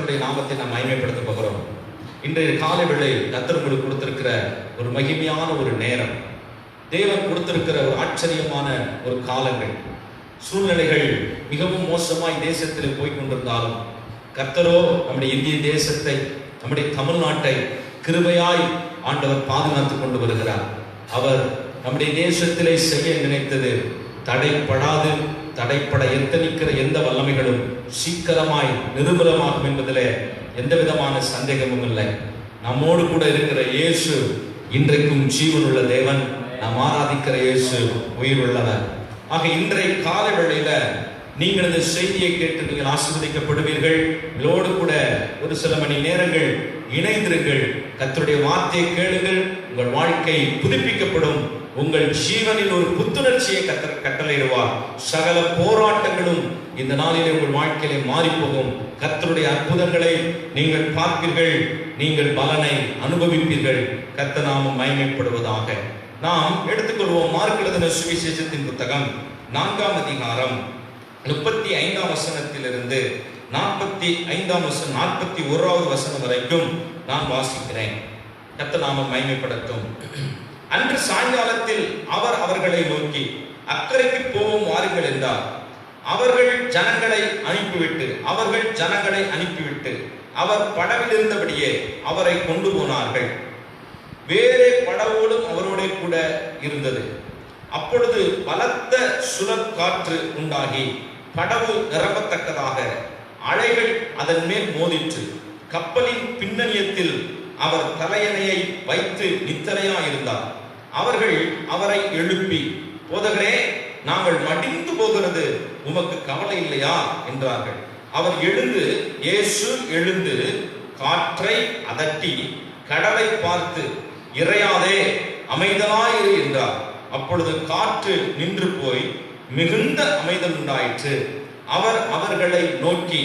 கர்த்தருடைய நாமத்தை நாம் மகிமைப்படுத்த போகிறோம். இன்றைய காலை வேளை கர்த்தர் உங்களுக்கு கொடுத்திருக்கிற ஒரு மகிமையான ஒரு நேரம், தேவன் கொடுத்திருக்கிற ஒரு ஆச்சரியமான ஒரு காலங்கள். சூழ்நிலைகள் மிகவும் மோசமாய் தேசத்தில் போய்கொண்டிருந்தாலும் கர்த்தரோ நம்முடைய இந்திய தேசத்தை, நம்முடைய தமிழ்நாட்டை கிருபையாய் ஆண்டவர் பாதுகாத்துக் கொண்டு வருகிறார். அவர் நம்முடைய தேசத்திலே செய்ய நினைத்தது தடைப்படாது. தடைப்பட எத்தனிக்கிற எந்த வல்லமைகளும் சீக்கிரமாய் நிர்மூலமாகும் என்பதிலே எந்த விதமான சந்தேகமும் இல்லை. நம்மோடு கூட இருக்கிற இயேசு இன்றைக்கும் ஜீவனுள்ள தேவன். நாம் ஆராதிக்கிற இயேசு உயிர் உள்ளவர். ஆக இன்றைய கால வேளையில நீங்கள் இந்த செய்தியை கேட்டு நீங்கள் ஆசீர்வதிக்கப்படுவீர்கள். இதோடு கூட ஒரு சில மணி நேரங்கள் இணைந்திருங்கள். கர்த்தருடைய வார்த்தையை கேளுங்கள். உங்கள் வாழ்க்கை புதுப்பிக்கப்படும். உங்கள் ஜீவனில் ஒரு புத்துணர்ச்சியை கர்த்தர் கட்டளையிடுவார். சகல போராட்டங்களும் இந்த நாளிலே உங்கள் வாழ்க்கையிலே மாறிப்போகும். கர்த்தருடைய அற்புதங்களை நீங்கள் பார்ப்பீர்கள். நீங்கள் பலனை அனுபவிப்பீர்கள். கர்த்தர் நாமம் மகிமைப்படுவதாக. நாம் எடுத்துக்கொள்வோம் மார்க் எழுதின சுவிசேஷத்தின் புத்தகம் 4ஆம் அதிகாரம் 35ஆம் வசனத்திலிருந்து 45ஆம் வசனம் 41ஆவது வசனம் வரைக்கும் நான் வாசிக்கிறேன். கர்த்தர் நாமம் மகிமைப்படட்டும். அன்று சாயங்காலத்தில் அவர் அவர்களை நோக்கி, அக்கறைக்கு போவோம் வாருங்கள் என்றார். அவர்கள் ஜனங்களை அனுப்பிவிட்டு அவர் படவில் இருந்தபடியே அவரை கொண்டு போனார்கள். வேறே படவோடும் அவரோட கூட இருந்தது. அப்பொழுது பலத்த சுழற் காற்று உண்டாகி படவு நிரம்பத்தக்கதாக அலைகள் அதன் மேல் மோதிற்று. கப்பலின் பின்னணியத்தில் அவர் தலையணையை வைத்து நித்திரையா இருந்தார். அவர்கள் அவரை எழுப்பி, போதகரே, நாங்கள் மடிந்து போகிறது, உமக்கு கவலை இல்லையா என்றார்கள். அவர் இயேசு எழுந்து காற்றை அதட்டி கடலை பார்த்து, இறையாதே, அமைதலாயிரு என்றார். அப்பொழுது காற்று நின்று போய் மிகுந்த அமைதல் உண்டாயிற்று. அவர் அவர்களை நோக்கி,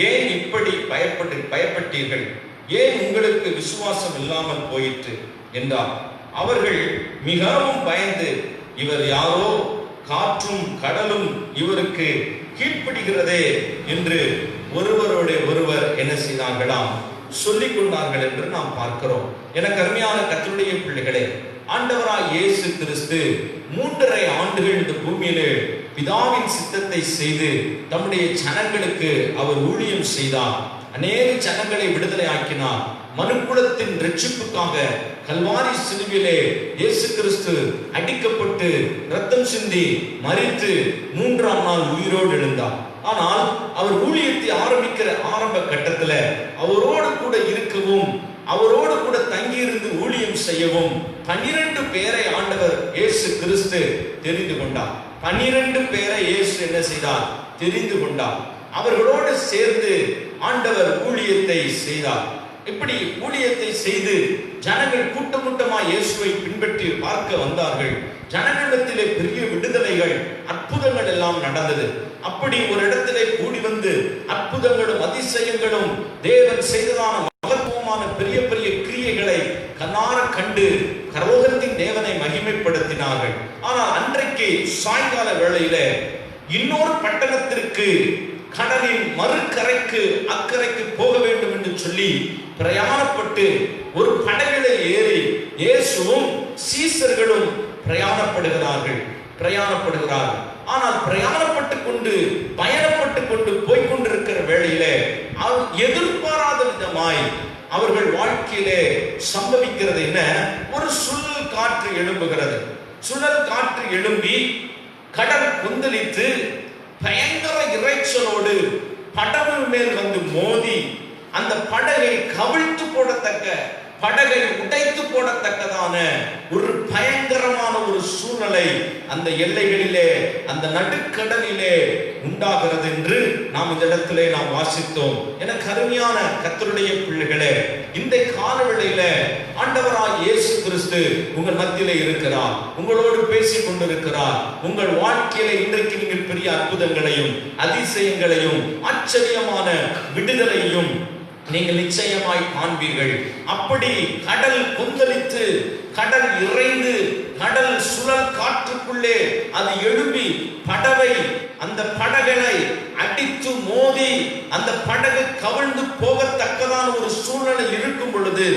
ஏன் இப்படி பயப்பட்டீர்கள்? ஏன் உங்களுக்கு விசுவாசம் இல்லாமல் போயிற்று என்றார். அவர்கள் மிகவும் பயந்து, இவர் யாரோ, காற்றும் கடலும் இவருக்கு கீழ்ப்படுகிறதே என்று ஒருவரோட ஒருவர் என்ன செய்தார்களாம், சொல்லிக் கொண்டார்கள் என்று நாம் பார்க்கிறோம். எனக்கு அருமையான கர்த்தருடைய பிள்ளைகளே, ஆண்டவராய் இயேசு கிறிஸ்து 3.5 ஆண்டுகள் இந்த பூமியிலே பிதாவின் சித்தத்தை செய்து தம்முடைய ஜனங்களுக்கு அவர் ஊழியம் செய்தார். அநேக ஜனங்களை விடுதலை ஆக்கினார். மனுக்குலத்தின் ரட்சிப்புக்காக கல்வாரி சிலுவிலே இயேசு கிறிஸ்து அடிக்கப்பட்டு இரத்தம் சிந்தி மரித்து 3ஆம் நாள் உயிரோடு எழுந்தார். ஆனால் அவர் ஊழியத்தை ஆரம்பிக்கிற ஆரம்ப கட்டத்தில் அவரோடு கூட இருக்கவும், அவரோடு கூட தங்கியிருந்து ஊழியம் செய்யவும் 12 பேரை ஆண்டவர் இயேசு கிறிஸ்து தெரிந்து கொண்டார். 12 பேரை இயேசு என்ன செய்தார்? தெரிந்து கொண்டார். அவர்களோடு சேர்ந்து ஆண்டவர் ஊழியத்தை செய்தார். இப்படி ஊழியத்தை செய்து ஜனங்கள் கூட்டமாய் இயேசுவை பின்பற்றி பார்க்க வந்தார்கள். ஜனங்களிடத்திலே பெரிய விடுதலைகள், அற்புதங்கள் எல்லாம் நடந்தது. அப்படி ஒரு இடத்திலே கூடி வந்து அற்புதங்களும் அதிசயங்களும் தேவன் செய்ததான மகத்துவமான பெரிய பெரிய கிரியைகளை கண்ணார கண்டு கரோகத்தின் தேவனை மகிமைப்படுத்தினார்கள். ஆனால் அன்றைக்கு சாயங்கால வேளையில இன்னொரு பட்டணத்திற்கு, கடலின் மறுகரைக்கு அக்கறைக்கு போக வேண்டும் என்று சொல்லி பிரயாணப்பட்டு ஒரு படகில ஏறி இயேசுவும் சீசர்களும் பிரயாணப்படுகிறார்கள். ஆனால் பயணப்பட்டு கொண்டு போய்கொண்டிருக்கிற வேளையிலே எதிர்பாராத விதமாய் அவர்கள் வாழ்க்கையிலே சம்பவிக்கிறது என்ன? ஒரு சுழல் காற்று எழும்புகிறது. சுழல் காற்று எழும்பி கடல் கொந்தளித்து பயங்கர இறைச்சலோடு படகு மேல் வந்து மோதி அந்த படகை கவிழ்த்து போடத்தக்க, படகை உடைத்து போடத்தக்கதான ஒரு பயங்கரமான ஒரு சூழ்நிலை அந்த எல்லைகளிலே, அந்த நடுக்கடலிலே உண்டாகிறது என்று நாம் இந்த இடத்திலே நாம் வாசித்தோம். எனக்கு அருமையான கர்த்தருடைய பிள்ளைகளே, இந்த காலவேளையில ஆண்டவராய் இயேசு கிறிஸ்து உங்கள் மத்தியிலே இருக்கிறார். உங்களோடு பேசிக் கொண்டிருக்கிறார். உங்கள் வாழ்க்கையில இன்றைக்கு நீங்கள் பெரிய அற்புதங்களையும் அதிசயங்களையும் ஆச்சரியமான விடுதலையும் நீங்கள் நிச்சயமாய் காண்பீர்கள். அப்படி கடல் கொந்தளித்து, கடல் இறைந்து, கடல் சுழல் காற்றுக்குள்ளே அது எழும்பி படவை அந்த படகுகளை அடித்து மோதி அந்த படகு கவிழ்ந்து போகத்தக்கதான ஒரு சூழ்நிலை இருக்கும் பொழுது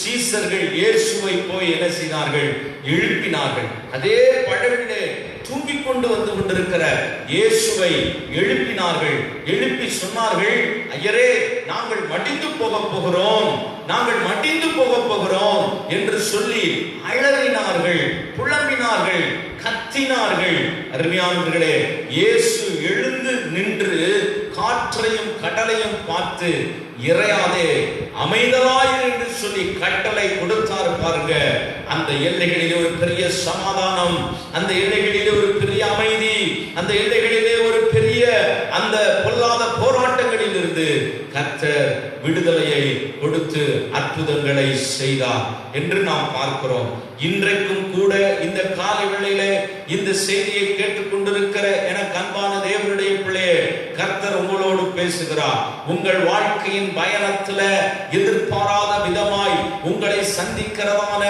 சீசர்கள் இயேசுவை போய் என்ன செய்தார்கள்? எழுப்பினார்கள். அதே படகிலே தூங்கிக் கொண்டு வந்து கொண்டிருக்கிற இயேசுவை எழுப்பினார்கள். எழுப்பி சொன்னார்கள், ஐயரே, நாங்கள் மடிந்து போக போகிறோம், நாங்கள் மடிந்து போக போகிறோம் என்று சொல்லி அலறினார்கள், புலம்பினார்கள், கத்தினார்கள். அருமையானவர்களே, இயேசு எழுந்து நின்று காற்றையும் கடலையும் பார்த்து இறையாதே, அமைதலாயிரு என்று சொல்லி கட்டளை கொடுத்தார். பாருங்க, அந்த எல்லைகளிலே ஒரு பெரிய சமாதானம், அந்த எல்லைகளிலே ஒரு பெரிய அமைதி, அந்த எல்லைகளிலே ஒரு பெரிய அந்த பொல்லாத போராட்டங்களில் இருந்து கர்த்தர் விடுதலையை கொடுத்து அற்புதங்களை செய்தார் என்று நாம் பார்க்கிறோம். இன்றைக்கும் கூட இந்த காலை வேளையில இந்த செய்தியை கேட்டுக்கொண்டிருக்கிற எனக்கு அன்பான தேவனுடைய பிள்ளையே, கர்த்தர் உங்களோடு பேசுகிறார். உங்கள் வாழ்க்கையின் பயணத்துல எதிர்பாராத விதமாய் உங்களை சந்திக்கிறதான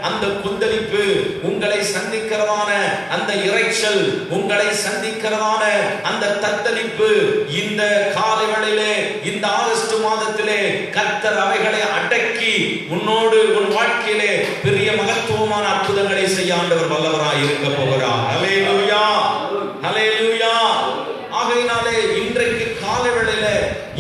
அந்த கொந்தளிப்பு, உங்களை சந்திக்கிறதான அந்த இரைச்சல், உங்களை சந்திக்கிறதான அந்த தத்தளிப்பு, இந்த காலை வேளையிலே இந்த ஆகஸ்ட் மாதத்திலே கர்த்தர் அவைகளை அடக்கி உன்னோடு உன் வாழ்க்கையிலே பெரிய மகத்துவமான அற்புதங்களை செய்ய ஆண்டவர் வல்லவராய் இருக்க போகிறார். ஹல்லேலூயா, ஹல்லேலூயா. ஆகையினாலே இன்றைக்கு காலை வேளையில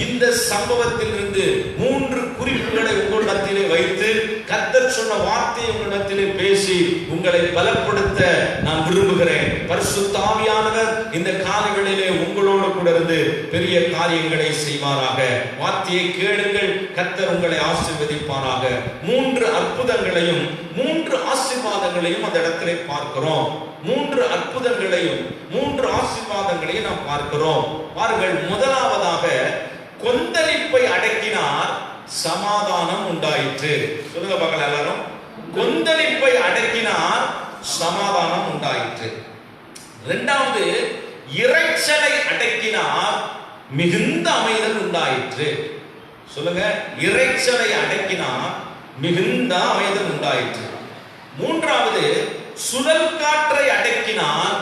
இந்த சம்பவத்தில் இருந்து 3 குறிப்புகளை உங்கள் மத்தியிலே வைத்து கர்த்தர் சொன்ன வார்த்தையை உங்கள் மத்தியிலே பேசி உங்களை பலப்படுத்த நான் விரும்புகிறேன். பரிசுத்த ஆவியானவர் இந்த காலை வேளையிலே உங்களோடு கூட இருந்து பெரிய காரியங்களை செய்வாராக. வார்த்தையை கேளுங்கள், கர்த்தர் உங்களை ஆசீர்வதிப்பாராக. 3 அற்புதங்களையும் 3 ஆசீர்வாதங்களையும் அந்த இடத்திலே பார்க்கிறோம். 3 அற்புதங்களையும் 3 ஆசீர்வாதங்களையும் நாம் பார்க்கிறோம். பாருங்கள், முதலாவதாக கொந்தளிப்பை அடக்கினார், சமாதானம் உண்டாயிற்று. சொல்லுங்க பார்க்கலாம் எல்லாரும். கொந்தளிப்பை அடக்கினார், சமாதானம் உண்டாயிற்று. இரண்டாவது, இரைச்சலை அடக்கினார், மிகுந்த அமைதல் உண்டாயிற்று. சொல்லுங்க, இரைச்சலை அடக்கினார், மிகுந்த அமைதல் உண்டாயிற்று. மூன்றாவது, சுழல் காற்றை அடக்கினார்,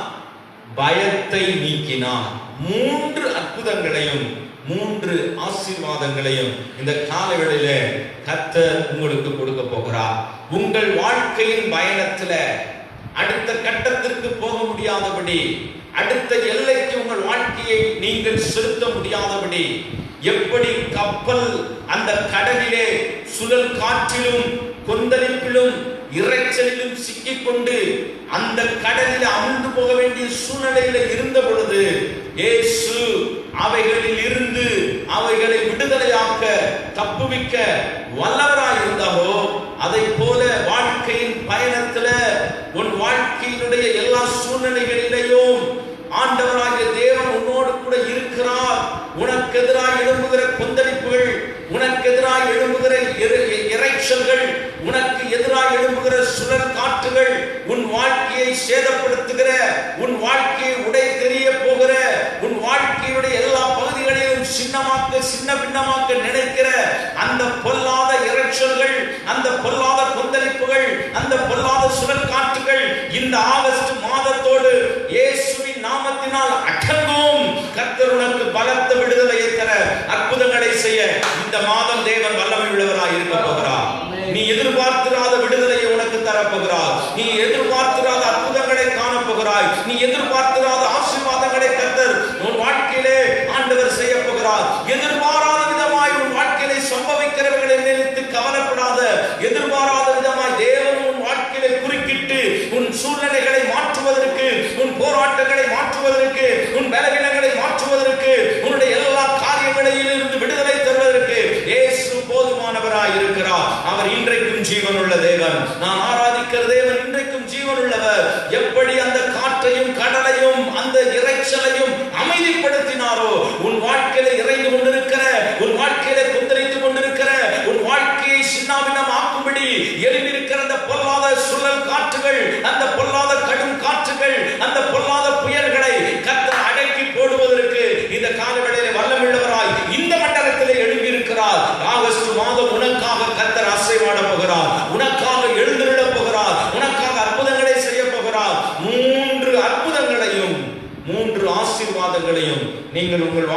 பயத்தை நீக்கினார். 3 அற்புதங்களையும் 3 ஆசீர்வாதங்களையும் இந்த காலவெளியில கர்த்தர் உங்களுக்கு கொடுக்க போகிறார். உங்கள் வாழ்க்கையின் பயணத்துல அடுத்த கட்டத்திற்கு போக முடியாதபடி, அடுத்த எல்லைக்கு உங்கள் வாழ்க்கையை நீங்கள் செலுத்த முடியாதபடி, எப்படி கப்பல் அந்த கடலிலே சுழல் காற்றிலும் கொந்தளிப்பிலும் இரைச்சலிலும் சிக்கிக்கொண்டு அந்த கடலில் அமிழ்ந்து போக வேண்டிய சூழ்நிலையில இருந்த பொழுது இயேசு அவைகளில் இருந்து அவைகளை விடுதலையாக்க தப்புவிக்க வல்லவராய் இருந்தாரோ, அதை போல வாழ்க்கையின் பயணத்துல உன் வாழ்க்கையினுடைய எல்லா சூழ்நிலைகளிலேயும் ஆண்டவராகிய தேவன் உன்னோடு கூட இருக்கிறார். உனக்கு எதிராக எழும்புகிற கொந்தளிப்புகள், உனக்கு எதிராக எழும்புகிற இரைச்சல்கள், உனக்கு எதிராக எழும்புகிற சுழல் காற்றுகள், உன் வாழ்க்கையை சேதப்படுத்துகிற, உன் வாழ்க்கையை உடை தெரிய போகிற, உன் வாழ்க்கையுடைய எல்லா பகுதிகளையும் சின்ன பின்னமாக்க நினைக்கிற அந்த பொல்லாத இரைச்சல்கள், அந்த பொல்லாத கொந்தளிப்புகள், அந்த பொல்லாத சுழல் காற்றுகள் இந்த ஆகஸ்ட் மாதத்தோடு இயேசுவின் நாமத்தினால் அடங்கும். கர்த்தர் உனக்கு பலத்த விடுதலையை தர, அற்புதங்களை செய்ய இந்த மாதம் தேவன் வல்லமை உள்ளவராய் இருக்க போகிறார். நீ எதிர்பார்த்திராத விடுதலையை உனக்கு தரப்போகிறார். நீ எதிர்பார்த்திராத அற்புதங்களை காணப்போகிறாய். நீ எதிர்பார்த்திராத ஆசீர்வாதங்களை கர்த்தர் உன் வாழ்க்கையிலே ஆண்டவர் செய்ய போகிறார். எதிர்பாராத விதமாய் உன் வாழ்க்கையிலே சம்பவிக்கிறவர்களை நினைத்து கவலைப்படாத. எதிர்பாராத விதமாய் தேவன் உன் வாழ்க்கையிலே குறுக்கிட்டு உன் சூழ்நிலைகளை மாற்றுவதற்கு, உன் போராட்டங்களை மாற்றுவதற்கு, உன் பலவீனங்களை மாற்றுவதற்கு, உன்னுடைய எல்லா காரியங்களில் இருந்து விடுதலை தருவதற்கு இயேசு போதுமானவராய் இருக்கிறார். அவர் இன்றைக்கும் ஜீவனுள்ள தேவன். நான் ஆராதிக்கிற தேவன் இன்றைக்கும் ஜீவனுள்ளவர். எப்படி அந்த காற்றையும் கடலையும்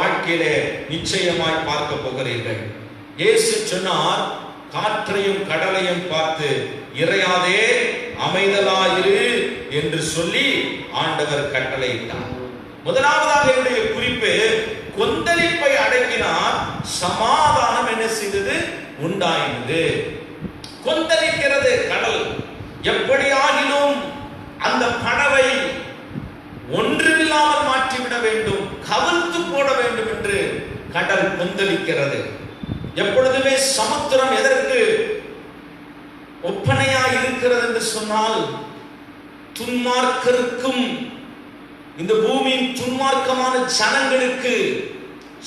வாழ்க்கையிலே நிச்சயமாய் பார்க்க போகிறீர்கள். இயேசு சொன்னார், காற்றையும் கடலையும் பார்த்து இறையாதே அமைதலாயிரு என்று சொல்லி ஆண்டவர் கட்டளையிட்டார். முதலாவதாக என்னுடைய குறிப்பு, கொந்தளிப்பை அடக்கினார், சமாதானம் என்ன செய்தது? உண்டாயினது. கொந்தளிக்கிறது கடல். எப்படியாகிலும் அந்த படவை ஒன்றுமில்லாமல் மாற்றிவிட வேண்டும், கவிழ்த்து போட வேண்டும் என்று கடல் கொந்தளிக்கிறது. எப்பொழுதுமே சமுத்திரம் எதற்கு ஒப்பனையாய் இருக்கிறது என்று சொன்னால், துன்மார்க்கருக்கும் இந்த பூமியின் துன்மார்க்கமான ஜனங்களுக்கு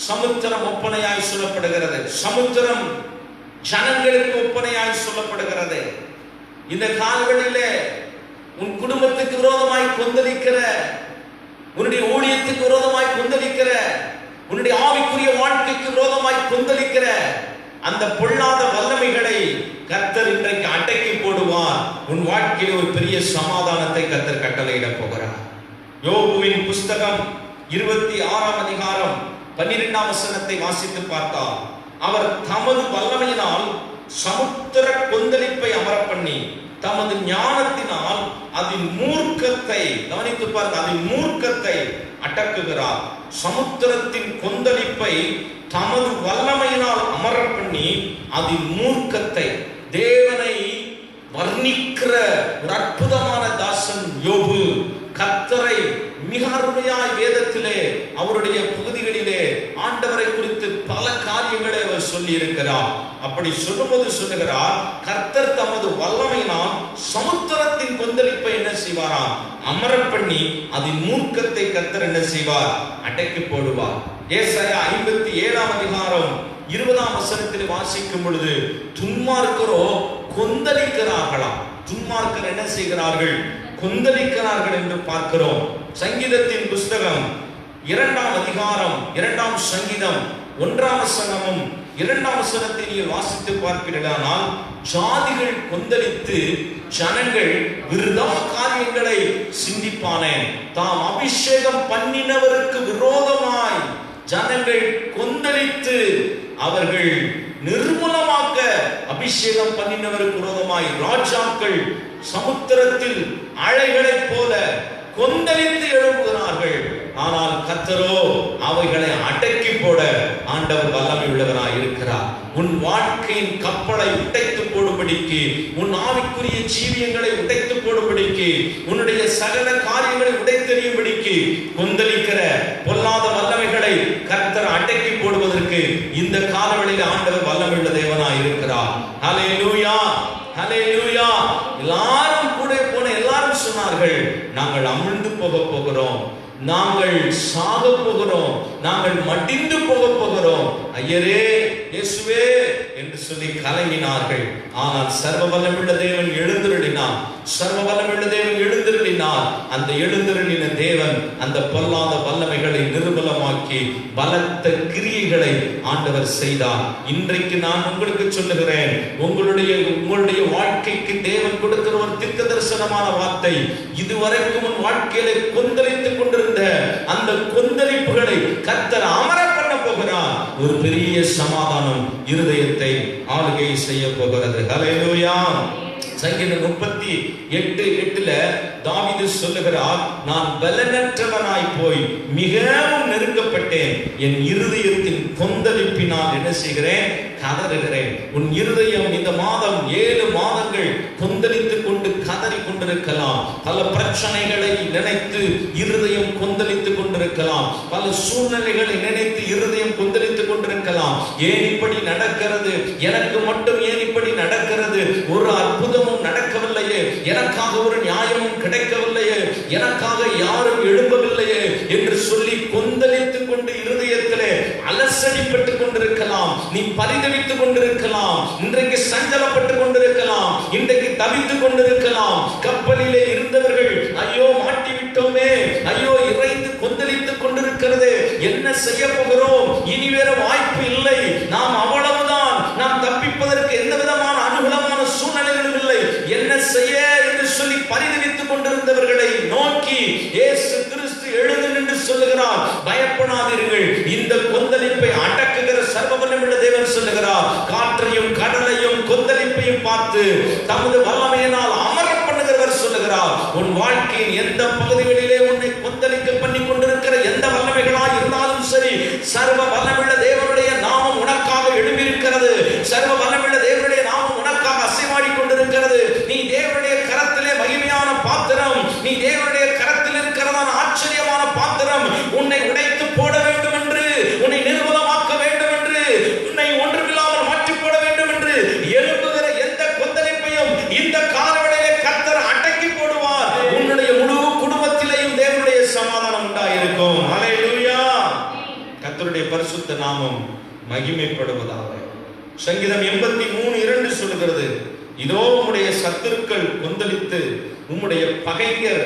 சமுத்திரம் ஒப்பனையாய் சொல்லப்படுகிறது. சமுத்திரம் ஜனங்களுக்கு ஒப்பனையாய் சொல்லப்படுகிறது. இந்த காலங்களிலே உன் குடும்பத்துக்கு விரோதமாய் கொந்தளிக்கிற, உன்னுடைய ஊழியத்துக்கு விரோதமாய் கொந்தளிக்கிற, உன்னுடைய ஆவிக்குரிய வாழ்க்கைக்கு விரோதமாய் கொந்தளிக்கிற அந்த பொல்லாத வல்லமைகளை கர்த்தர் இன்றைக்கு அடக்கி போடுவார். உன் வாழ்க்கையில் ஒரு பெரிய சமாதானத்தை கர்த்தர் கட்டளையிட போகிறார். யோபுவின் புஸ்தகம் 26ஆம் அதிகாரம் 12ஆம் வசனத்தை வாசித்து பார்த்தால், அவர் தமது வல்லமையினால் சமுத்திர கொந்தளிப்பை அமர பண்ணி தமது ஞானத்தினால் அதன் மூர்க்கத்தை, கவனித்து பாருங்க, அதன் மூர்க்கத்தை அடக்குகிறார். சமுத்திரத்தின் கொந்தளிப்பை தமது வல்லமையினால் அமர பண்ணி அதன் மூர்க்கத்தை, தேவனை வர்ணிக்கிற ஒரு அற்புதமான தாசன் யோபு. கர்த்தரை மிக அருமையாய் வேதத்திலே அவருடைய பகுதிகளிலே ஆண்டவரை குறித்து பல காரியங்களை அவர் சொல்லி இருக்கிறார். அப்படி சொல்லும்போது சொல்லுகிறார், கர்த்தர் தமது வல்லமையினால் சமுத்திரத்தின் கொந்தளிப்பை என்ன செய்வாராம்? அமர பண்ணி அதன் மூர்க்கத்தை கர்த்தர் என்ன செய்வார்? அடக்கி போடுவார். ஏசாயா 57ஆம் அதிகாரம் 20ஆம் வசனத்தில் வாசிக்கும் பொழுது, துன்மார்க்கரோ கொந்தளிக்கிறார்களாம். துன்மார்க்கர் என்ன செய்கிறார்கள்? கொந்தளிக்கிறார்கள் என்று பார்க்கிறோம். சங்கீதத்தின் புஸ்தகம் 2ஆம் அதிகாரம் 2ஆம் சங்கீதம் 1ஆம் வசனமும் 2ஆம் வசனத்தை நீங்கள் வாசித்து பார்ப்பீர்களானால், ஜாதிகள் கொந்தளித்து ஜனங்கள் விருதா காரியங்களை சிந்திப்பானேன். தாம் அபிஷேகம் பண்ணினவருக்கு விரோதமாய் ஜனங்கள் கொந்தளித்து அவர்கள் நிர்மூலமாக்க அபிஷேகம் பண்ணினவருக்கு விரோதமாய் ராஜாக்கள் சமுத்திரத்தில் அலைகளைப் போல கொந்தளித்து எழுப்புகிறார்கள். ஆனால் கர்த்தரோ அவைகளை அடக்கி போட ஆண்டவர் வல்லமை உள்ளவராய் இருக்கிறார். உன் வாழ்க்கையின் கப்பலை உடைத்து போடும்படிக்கு, உன் ஆவிக்குரிய ஜீவியங்களை உடைத்து போடும்படிக்கு, உன்னுடைய சகல காரியங்களை உடைத்தெறியும்படிக்கு கொந்தளிக்கிற பொல்லாத வல்லமைகளை கர்த்தர் அடக்கி போடுவதற்கு இந்த காலவெளியில் ஆண்டவர் வல்லமை உள்ள தேவனாய் இருக்கிறார். ஹல்லேலூயா, ஹல்லேலூயா. எல்லாரும் கூட போன எல்லாரும் சொன்னார்கள், நாங்கள் அமிழ்ந்து போகிறோம், நாங்கள் சாக போகிறோம், நாங்கள் மடிந்து போகிறோம், ஐயரே இயேசுவே என்று சொல்லி கலங்கினார்கள். ஆனால் சர்வ வல்லமையுள்ள தேவன் எழுந்தருளினார். சர்வ வல்லமையுள்ள தேவன் எழுந்தருளினார். அந்த எழுந்தருளின தேவன் அந்த பொல்லாத வல்லமைகளை நிர்மூலமாக்கி பலத்த கிரியைகளை ஆண்டவர் செய்தார். இன்றைக்கு நான் உங்களுக்கு சொல்லுகிறேன், உங்களுடைய வாழ்க்கைக்கு தேவன் கொடுக்கிற ஒரு தீர்க்க தரிசனமான வார்த்தை, இதுவரைக்கும் உன் வாழ்க்கையில கொந்தளித்துக் கொண்டிருந்த அந்த கொந்தளிப்புகளை கர்த்தர் அமர பண்ண போகிறார். ஒரு பெரிய சமாதானம் இருதயத்தை ஆளுகை செய்ய போகிறது. ஹல்லேலூயா. சங்கீதம் 38:8 தாவீது சொல்லுகிறார், நான் பலனற்றவனாய் போய் மிகவும் நெருக்கப்பட்டேன், என் இருதயத்தின் கொந்தளிப்பினால் என்ன செய்கிறேன்? கதறுகிறேன். உன் இருதயம் இந்த மாதம் 7 மாதங்கள் கொந்தளித்துக் கொண்டு கதறி கொண்டிருக்கலாம். பல பிரச்சனைகளை நினைத்து இருதயம் கொந்தளித்துக் கொண்டிருக்கலாம். பல சூழ்நிலைகளை நினைத்து இருதயம் கொந்தளித்துக் கொண்டிருக்கலாம். ஏன் இப்படி நடக்கிறது? எனக்கு மட்டும் ஏன் இப்படி நடக்கிறது? ஒரு அற்புதமும் நடக்கவில்லையே, எனக்காக ஒரு நியாயமும் கிடைக்கவில்லையே, எனக்காக யாரும் எழும்பவில்லையே என்று சொல்லி கொந்தளித்துக் கொண்டு இருதயத்திலே அலசடிப்பட்டுக் கொண்டிருக்கலாம். நீ பரிதவித்துக் கொண்டிருக்கலாம். இன்றைக்கு சஞ்சலப்பட்டுக் கொண்டிருக்கலாம். இன்றைக்கு தவித்துக் கொண்டிருக்கலாம். கப்பலிலே இருந்தவர்கள் ஐயோ மாட்டிவிட்டோமே, ஐயோ இறைந்து கொந்தளித்துக் கொண்டிருக்கிறது, என்ன செய்ய போகிறோம்? இனி வேற வாய்ப்பு இல்லை, நாம் அவ்வளவுதான், நாம் தப்பிப்பதற்கு எந்த விதமான அனுகூலமான சூழ்நிலைகளும் இல்லை, என்ன செய்ய என்று சொல்லி பரிதவித்துக் கொண்டிருந்தவர்களை நோக்கி இயேசு கிறிஸ்து எழுந்து நின்று சொல்லுகிறார், பயப்படாதீர்கள், இந்த பார்த்து தமது வல்லமையினால் அமர பண்ணுகிறவர் சொல்லுகிறார், உன் வாழ்க்கையின் எந்த பகுதிகளிலே உன்னை கொந்தளிக்க பண்ணி கொண்டிருக்கிற எந்த வல்லமைகளாய் இருந்தாலும் சரி, சர்வ வல்லமையுள்ள தேவனுடைய நாமம் உனக்காக எழும்பியிருக்கிறது. சர்வ வல்லமையுள்ள தேவனுடைய நாமம் உனக்காக அசைவாடி கொண்டிருக்கிறது. நீ தேவனுடைய கரத்திலே மகிமையான பாத்திரம், நீ தேவனுடைய கரத்தில் இருக்கிறதான ஆச்சரியமான பாத்திரம். உன்னை உடைத்து போட வேண்டும் என்று, உன்னை நிர்மூலமாக்க வேண்டும் என்று, உன்னை ஒன்றுமில்லாமல் மாற்றி போட வேண்டும் என்று எழும்புகிற எந்த கொந்தளிப்பையும் இந்த காலவெளியிலே கர்த்தர் அடக்கி போடுவார். உன்னுடைய முழு குடும்பத்திலேயும் தேவனுடைய சமாதானம் உண்டாயிருக்கும். ஹல்லேலூயா. கர்த்தருடைய பரிசுத்த நாமம் மகிமைப்படுவதாக. சங்கீதம் 83:2 சொல்லுகிறது, இதோ உம்முடைய சத்துருக்கள் கொந்தளித்து உம்முடைய பகைஞர்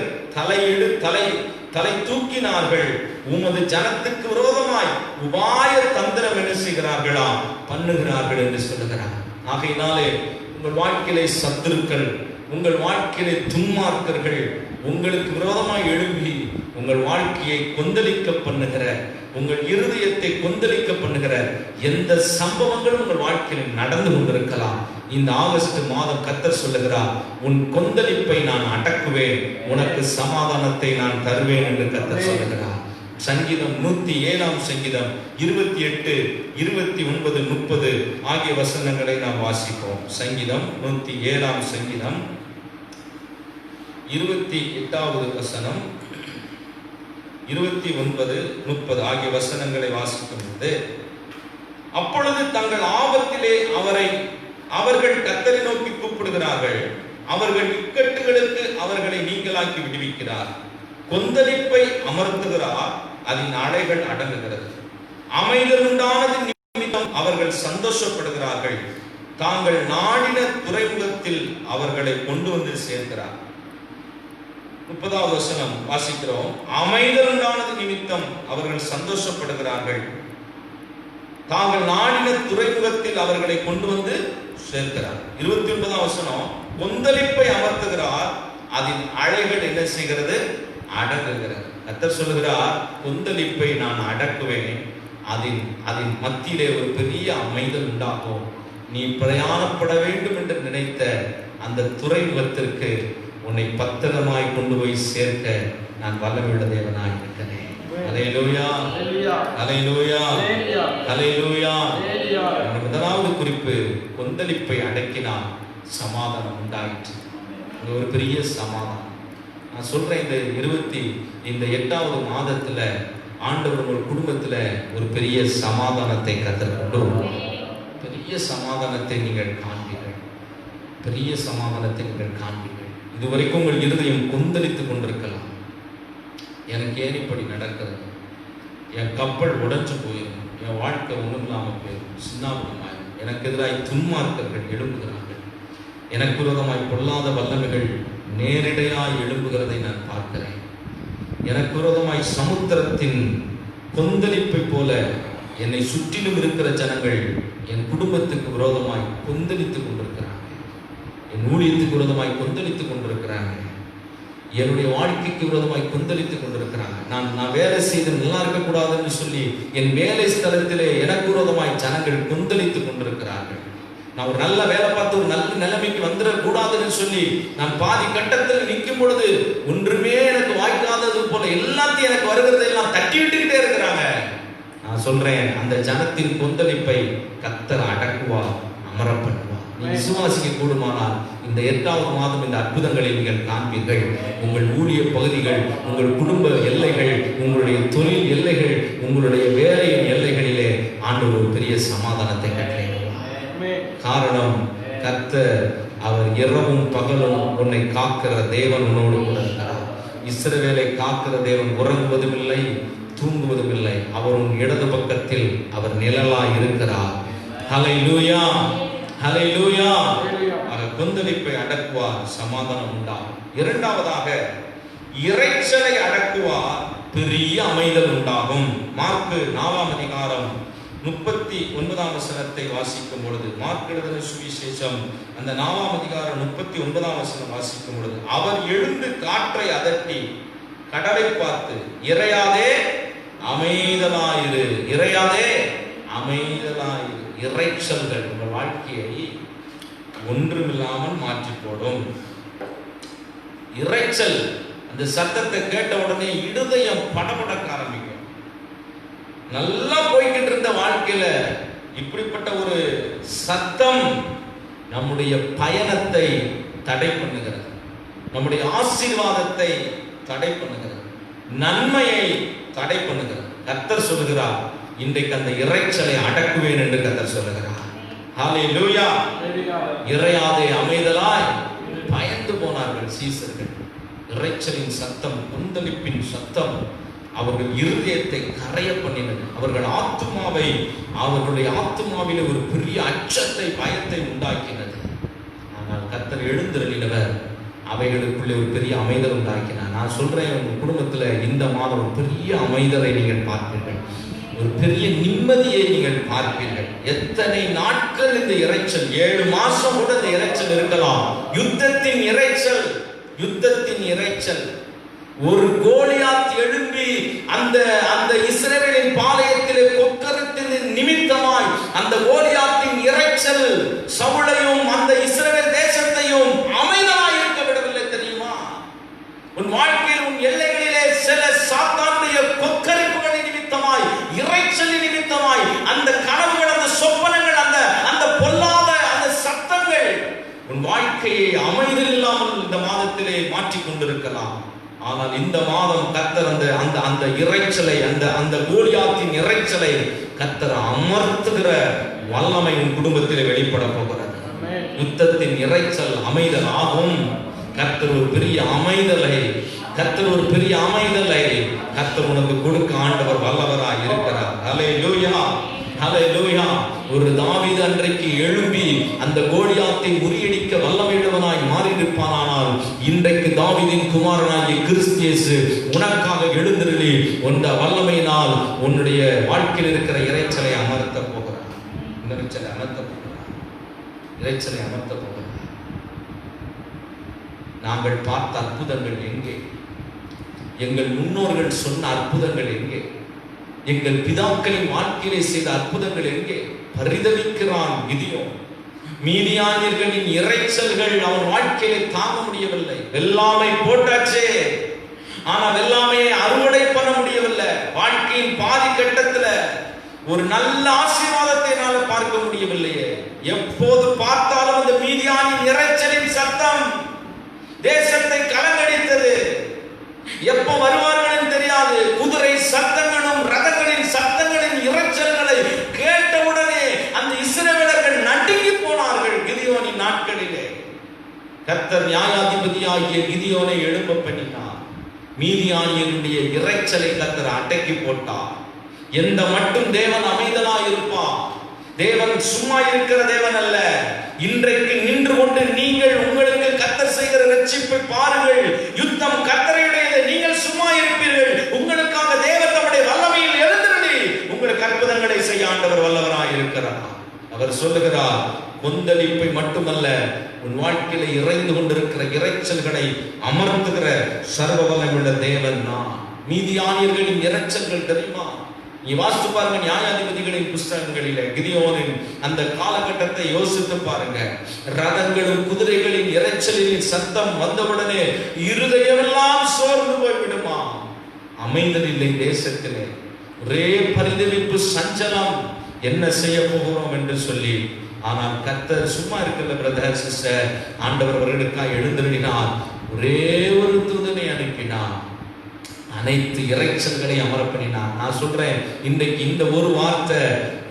தலை தூக்கினார்கள். உமது ஜனத்துக்கு விரோதமாய் உபாய தந்திரம் என்ன செய்கிறார்களா பண்ணுகிறார்கள் என்று சொல்லுகிறார். ஆகையினாலே உங்கள் வாழ்க்கையிலே சத்துருக்கள், உங்கள் வாழ்க்கையிலே துன்மார்க்கர்கள் உங்களுக்கு விரோதமாய் எழும்பி உங்கள் வாழ்க்கையை கொந்தளிக்க பண்ணுகிற, உங்கள் இருதயத்தை கொந்தளிக்க பண்ணுகிற எந்த சம்பவங்களும் உங்கள் வாழ்க்கையில் நடந்து கொண்டிருக்கலாம். இந்த ஆகஸ்ட் மாதம் கர்த்தர் சொல்லுகிறார், உன் கொந்தளிப்பை நான் அடக்குவேன், உனக்கு சமாதானத்தை நான் தருவேன் என்று கர்த்தர் சொல்லுகிறார். சங்கீதம் 107 சங்கீதம் 28, 29, 30 ஆகிய வசனங்களை நாம் வாசிப்போம். சங்கீதம் 107 சங்கீதம் 28வது வசனம், 29, 30 ஆகிய வசனங்களை வாசிக்கும் போது, அப்பொழுது தங்கள் ஆபத்திலே அவர்கள் கர்த்தரை நோக்கி கூப்பிடுகிறார்கள், அவர்கள் இக்கட்டுகளுக்கு அவர்களை நீங்களாக்கி விடுவிக்கிறார். கொந்தளிப்பை அமர்த்துகிறார், அதன் அலைகள் அடங்குகிறது. அமைதல் உண்டானது நிமித்தம் அவர்கள் சந்தோஷப்படுகிறார்கள். தாங்கள் நாடின துறைமுகத்தில் அவர்களை கொண்டு வந்து சேர்க்கிறார். 30வது வசனம் வாசிக்கிறோம், அமைதல் உண்டானது நிமித்தம் அவர்கள் சந்தோஷப்படுகிறார்கள். தாங்கள் நாடின துறைமுகத்தில் அவர்களை கொண்டு வந்து சேர்க்கிறார். 29வது வசனம், கொந்தளிப்பை அமர்த்துகிறார், அதன் அலைகள் என்ன செய்கிறது? அடங்குகிறது. கர்த்தர் சொல்லுகிறார், கொந்தளிப்பை நான் அடக்குவேன், அதன் மத்தியிலே ஒரு பெரிய அமைதல் உண்டாகும். நீ பிரயாணப்பட வேண்டும் என்று நினைத்த அந்த துறைமுகத்திற்கு உன்னை பத்திரமாய் கொண்டு போய் சேர்க்க நான் வல்லமையுள்ள தேவனாய் இருக்கிறேன். ஹல்லேலூயா, ஹல்லேலூயா, ஹல்லேலூயா. முதலாவது குறிப்பு, கொந்தளிப்பை அடக்கினால் சமாதானம் உண்டாயிற்று. ஒரு பெரிய சமாதானம். நான் சொல்றேன், இந்த 8வது மாதத்துல ஆண்டவர் உங்கள் குடும்பத்துல ஒரு பெரிய சமாதானத்தை கர்த்தர் கொண்டு வருவார். பெரிய சமாதானத்தை நீங்கள் காண்பீர்கள். பெரிய சமாதானத்தை நீங்கள் காண்பீர்கள். இதுவரைக்கும் உங்கள் இருதயம் கொந்தளித்துக் கொண்டிருக்கலாம். எனக்கு ஏன் இப்படி நடக்கிறது? என் கப்பல் உடைஞ்சு போயிடும், என் வாழ்க்கை ஒன்றும் இல்லாமல் போயிடும், சின்னாபின்னமாயிடும். எனக்கு எதிராக துன்மார்க்கர்கள் எழும்புகிறார்கள், எனக்கு விரோதமாய் பொல்லாத வல்லமைகள் நேரிடையாய் எழும்புகிறதை நான் பார்க்கிறேன். எனக்கு விரோதமாய் சமுத்திரத்தின் கொந்தளிப்பை போல என்னை சுற்றிலும் இருக்கிற ஜனங்கள் என் குடும்பத்துக்கு விரோதமாய் கொந்தளித்துக் கொண்டிருக்கிறாங்க, என் ஊழியத்துக்கு விரோதமாய் கொந்தளித்துக் கொண்டிருக்கிறாங்க, என்னுடைய வாழ்க்கைக்கு விரோதமாய் கொந்தளித்துக் கொண்டிருக்கிறாங்க. நான் வேலை செய்து நல்லா இருக்கக்கூடாதுன்னு சொல்லி என் வேலை ஸ்தலத்திலே எனக்கு விரோதமாய் ஜனங்கள் கொந்தளித்துக் கொண்டிருக்கிறார்கள். நான் ஒரு நல்ல வேலை பார்த்து ஒரு நல்ல நிலைமைக்கு வந்துடக்கூடாதுன்னு சொல்லி நான் பாதி கட்டத்தில் நிற்கும் பொழுது ஒன்றுமே எனக்கு வாய்க்காதது போல எல்லாத்தையும் எனக்கு வருகிறதை எல்லாம் தட்டி விட்டுக்கிட்டே இருக்கிறாங்க. நான் சொல்றேன், அந்த ஜனத்தின் கொந்தளிப்பை கர்த்தர் அடக்குவார், அமர பண்ணுவார். நீ விசுவாசிக்க கூடுமானால் இந்த 8வது மாதம் இந்த அற்புதங்களை நீங்கள் காண்பீர்கள். உங்கள் ஊழிய பகுதிகள், உங்கள் குடும்ப எல்லைகள், உங்களுடைய தொழில் எல்லைகள், உங்களுடைய வேலையின் எல்லைகளிலே ஆண்டவர் ஒரு பெரிய சமாதானத்தை கட்டளையிடுவார். காரணம், கர்த்தர் அவர் இரவும் பகலும் உன்னை காக்கிற தேவன் உன்னோடு கூட இருக்கிறார். இஸ்ரவேலை காக்கிற தேவன் உறங்குவதும் இல்லை, தூங்குவதும் இல்லை. அவர் உன் இடது பக்கத்தில் அவர் நிழலாய் இருக்கிறார். ஹல்லேலூயா, ஹல்லேலூயா. கொந்தளிப்பை அடக்குவார், சமாதானம் உண்டாகும். 2வதாக இறைச்சலை அடக்குவார், பெரிய அமைதல் உண்டாகும். மார்க்கு 4ஆம் அதிகாரம் 39ஆம் வசனத்தை வாசிக்கும் பொழுது, மார்க் எழுதின சுவிசேஷம் அந்த 4ஆம் அதிகாரம் 39ஆம் வசனம் வாசிக்கும் பொழுது, அவர் எழுந்து காற்றை அதட்டி கடலை பார்த்து, இறையாதே அமைதலாயிரு, இறையாதே அமைதலாயிரு. இறைச்சல்கள் உங்கள் வாழ்க்கையை ஒன்றுமில்லாமல் மாற்றி போடும். இரைச்சல், அந்த சத்தத்தை கேட்ட உடனே இருதயம் படபடக்க ஆரம்பிக்கும். நல்லா போய்கிட்டு இருந்த வாழ்க்கையில இப்படிப்பட்ட ஒரு சத்தம் நம்முடைய பயணத்தை தடை பண்ணுகிறது, நம்முடைய ஆசீர்வாதத்தை தடை பண்ணுகிறது, நன்மையை தடை பண்ணுகிறது. கர்த்தர் சொல்லுகிறார், இன்றைக்கு அந்த இரைச்சலை அடக்குவேன் என்று கர்த்தர் சொல்லுகிறார். ஹல்லேலூயா. இறையாதே அமைதலாய் பயந்து போனார்கள் சீசர்கள். இரைச்சலின் சத்தம், கொந்தளிப்பின் சத்தம் அவர்கள் இருதயத்தை கரைய பண்ணினது. அவர்களுடைய ஆத்துமாவிலே ஒரு பெரிய அச்சத்தை, பயத்தை உண்டாக்கினது. ஆனால் கர்த்தர் எழுந்தருளினவர் அவைகளுக்குள்ளே ஒரு பெரிய அமைதல் உண்டாக்கினார். நான் சொல்றேன், உங்க குடும்பத்துல இந்த மாதம் ஒரு பெரிய அமைதலை நீங்கள் பார்ப்பீர்கள், ஒரு பெரிய நிம்மதியை நீங்கள் பார்ப்பீர்கள். எத்தனை நாட்கள் இந்த இரைச்சல், 7 மாசம் கூட இந்த இரைச்சல் இருக்கலாம். யுத்தத்தின் இரைச்சல். ஒரு கோலியாத் எழும்பி அந்த இஸ்ரவேலின் பாளையத்திலே கொக்கரித்தது நிமித்தமாய் அந்த கோலியாத்தின் இரைச்சல் சவுலையும் அந்த இஸ்ரவேல் தேசத்தையும் அமைதலாய் இருக்க விடவில்லை. தெரியுமா? உன் வாழ்க்கையில், உன் எல்லைகளிலே சில சாத்தானுடைய கொக்கரிப்புகளின் நிமித்தமாய், இரைச்சலின் நிமித்தமாய், அந்த கனவுகள், அந்த சொப்பனங்கள், அந்த பொல்லாத அந்த சத்தங்கள் உன் வாழ்க்கையை அமைதல் இல்லாமல் இந்த மாதத்திலே மாற்றிக் கொண்டிருக்கலாம். ஆனால் இந்த மாதம் கர்த்தர் அந்த இரைச்சலை, அந்த கோலியாத்தின் இரைச்சலை கர்த்தர் அமர்த்துகிற வல்லமை உன் குடும்பத்தில் வெளிப்பட போகிறது. யுத்தத்தின் இரைச்சல் அமைதல் ஆகும். கர்த்தர் ஒரு பெரிய அமைதலை கர்த்தர் உனக்கு கொடுக்க ஆண்டவர் வல்லவராய் இருக்கிறார். ஹல்லேலூயா, ஹல்லேலூயா. ஒரு தாவீது அன்றைக்கு எழும்பி அந்த கோலியாத்தை முறியடிக்க வல்லமையுள்ளவனாய் மாறி இருப்பானால், இன்றைக்கு தாவீதின் குமாரனாகிய கிறிஸ்து இயேசு உனக்காக எழுந்தருளி அந்த வல்லமையினால் உன்னுடைய வாழ்க்கையில் இருக்கிற இரைச்சலை அமர்த்த போகிறார். இரைச்சலை அமர்த்த போகிறார். நாங்கள் பார்த்த அற்புதங்கள் எங்கே? எங்கள் முன்னோர்கள் சொன்ன அற்புதங்கள் எங்கே? எங்கள் பிதாக்களின் வாழ்க்கையிலே செய்த அற்புதங்கள் எங்கே? பரிதவிக்கிறான் கிதியோன். மீதியானியர்களின் இரைச்சல்கள் அவன் வாழ்க்கையிலே தாங்க முடியவில்லை. வெள்ளாமை போட்டாச்சே, ஆனா வெள்ளாமையை அறுவடை பண்ண முடியவில்லை. வாழ்க்கையின் பாதி கட்டத்துல ஒரு நல்ல ஆசீர்வாதத்தை என்னால பார்க்க முடியவில்லையே. எப்போது பார்த்தாலும் அந்த மீதியானின் இரைச்சலின் சத்தம் தேசத்தை கலங்கடித்தது. எப்ப வருவார்கள் தெரியாது. குதிரை சத்தங்களும் ரதங்களின் சத்தங்களின் இரைச்சல்களை கேட்டவுடனே அந்த இஸ்ரவேலர்கள் நடுங்கி போனார்கள். கிதியோனின் நாட்களிலே கர்த்தர் நியாயாதிபதியாகிய கிதியோனை எழும்ப பண்ணினார். மீதியானியருடைய இரைச்சலை கர்த்தர் அடக்கி போட்டார். எந்த மட்டும் தேவன் அமைதலாய் இருப்பார். தேவன் சும்மா இருக்கிற தேவன் அல்ல. இன்றைக்கு நின்று கொண்டு நீங்கள் உங்களுக்கு கர்த்தர் செய்கிற ரட்சிப்பை பாருங்கள். யுத்தம் கர்த்தருடையது, நீங்கள் சும்மா இருப்பீர்கள். உங்களுக்காக தேவன் தம்முடைய வல்லமையில் எழுந்தருளி உங்களுக்கு அற்புதங்களை செய்ய ஆண்டவர் வல்லவராய் இருக்கிறார். அவர் சொல்லுகிறார், கொந்தளிப்பை மட்டுமல்ல, உன் வாழ்க்கையில இறைந்து கொண்டிருக்கிற இரைச்சல்களை அமர்த்துகிற சர்வ வல்லமையுள்ள தேவன் நான். மீதியானியர்களின் இரைச்சல்கள் தெரியுமா? நீ வாசித்து பாருங்க நியாயாதிபதிகளின் புஸ்தகங்களிலே கிதியோனின் அந்த காலகட்டத்தை யோசித்து பாருங்க. ரதங்களும் குதிரைகளின் இரைச்சலின் சத்தம் வந்தவுடனே இருதயமெல்லாம் சோர்ந்து போய்விடுமா? அமைந்ததில்லை தேசத்திலே. ஒரே பரிதவிப்பு, சஞ்சலம், என்ன செய்ய போகிறோம் என்று சொல்லி. ஆனால் கர்த்தர் சும்மா இருக்கிற பிரதர் சிஸ்டர், ஆண்டவர் அவர்களுக்காக எழுந்தருளினார். ஒரே ஒரு தூதனை அனுப்பினார். அனைத்து இரைச்சல்களை அமரப்பண்ணினார். நான் சொல்றேன், இன்றைக்கு இந்த ஒரு வார்த்தை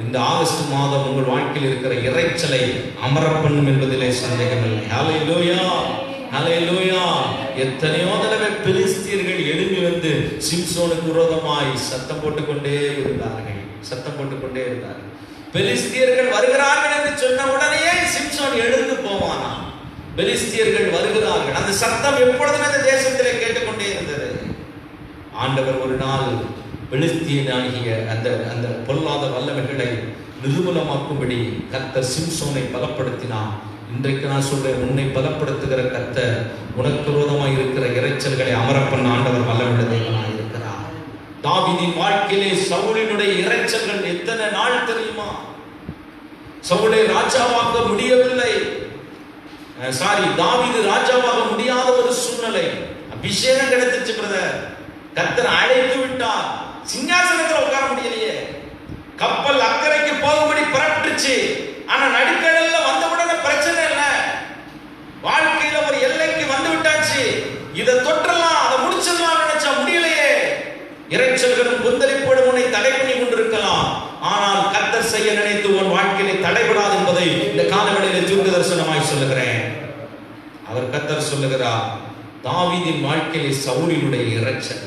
இந்த ஆகஸ்ட் மாதம் உங்கள் வாழ்க்கையில் இருக்கிற இரைச்சலை அமரப்பண்ணும் என்பதிலே சந்தேகமில்லை. ஹல்லேலூயா, ஹல்லேலூயா. எத்தனையோ தடவை பெலிஸ்தியர்கள் எழும்பி வந்து சிம்சோனுக்கு விரோதமாய் சத்தம் போட்டுக்கொண்டே இருந்தார்கள். பெலிஸ்தியர்கள் வருகிறார்கள் என்று சொன்ன உடனே சிம்சோன் எழுந்து போவானா? பெலிஸ்தியர்கள் வருகிறார்கள். அந்த சத்தம் எப்பொழுதுமே இந்த தேசத்திலே கேட்டுக்கொண்டே இருந்தது. ஆண்டவர் ஒரு நாள் பெலிஸ்தியனாகிய அந்த பொல்லாத வல்லமைகளை நிர்மூலமாக்கும்படி கர்த்தர் சிம்சோனை பலப்படுத்தினார். இன்றைக்கு நான் சொல்றேன், உன்னை பலப்படுத்துகிற கர்த்தர் உனக்கு விரோதமாக இருக்கிற இரைச்சல்களை அமரப்பண்ண ஆண்டவர் வல்லமையுள்ள தேவனாய் இருக்கிறார். தாவீதின் வாழ்க்கையிலே சவுலினுடைய இரைச்சல்கள் எத்தனை நாள் தெரியுமா? சவுலை ராஜாவாக்க முடியவில்லை. தாவீது ராஜாவாக முடியாத ஒரு சூழ்நிலை. அபிஷேகம் கிடைச்சிச்சு பிரதர், கர்த்தர் அழைத்து விட்டார், சிங்காசனத்தில் உட்கார முடியலையே. கப்பல் அக்கறைக்கு போகும்படி புறப்பட்டுச்சு, ஆனா நடுக்கடல்ல வந்தவுடனே பிரச்சனை இல்லை, வாழ்க்கையில ஒரு எல்லைக்கு வந்து விட்டாச்சு. இதை தொற்றலாம், அதை முடிச்சிடலாம் நினைச்சா முடியலையே. இறைச்சல்களும் கொந்தளிப்போடும் உன்னை தடை பண்ணி கொண்டிருக்கலாம், ஆனால் கர்த்தர் செய்ய நினைத்து உன் வாழ்க்கையிலே தடைபடாது என்பதை இந்த காலவெளியிலே தீர்க்க தரிசனமாய் சொல்லுகிறேன். அவர் கர்த்தர் சொல்லுகிறார், தாவீதின் வாழ்க்கையிலே சவுலினுடைய இறைச்சல்,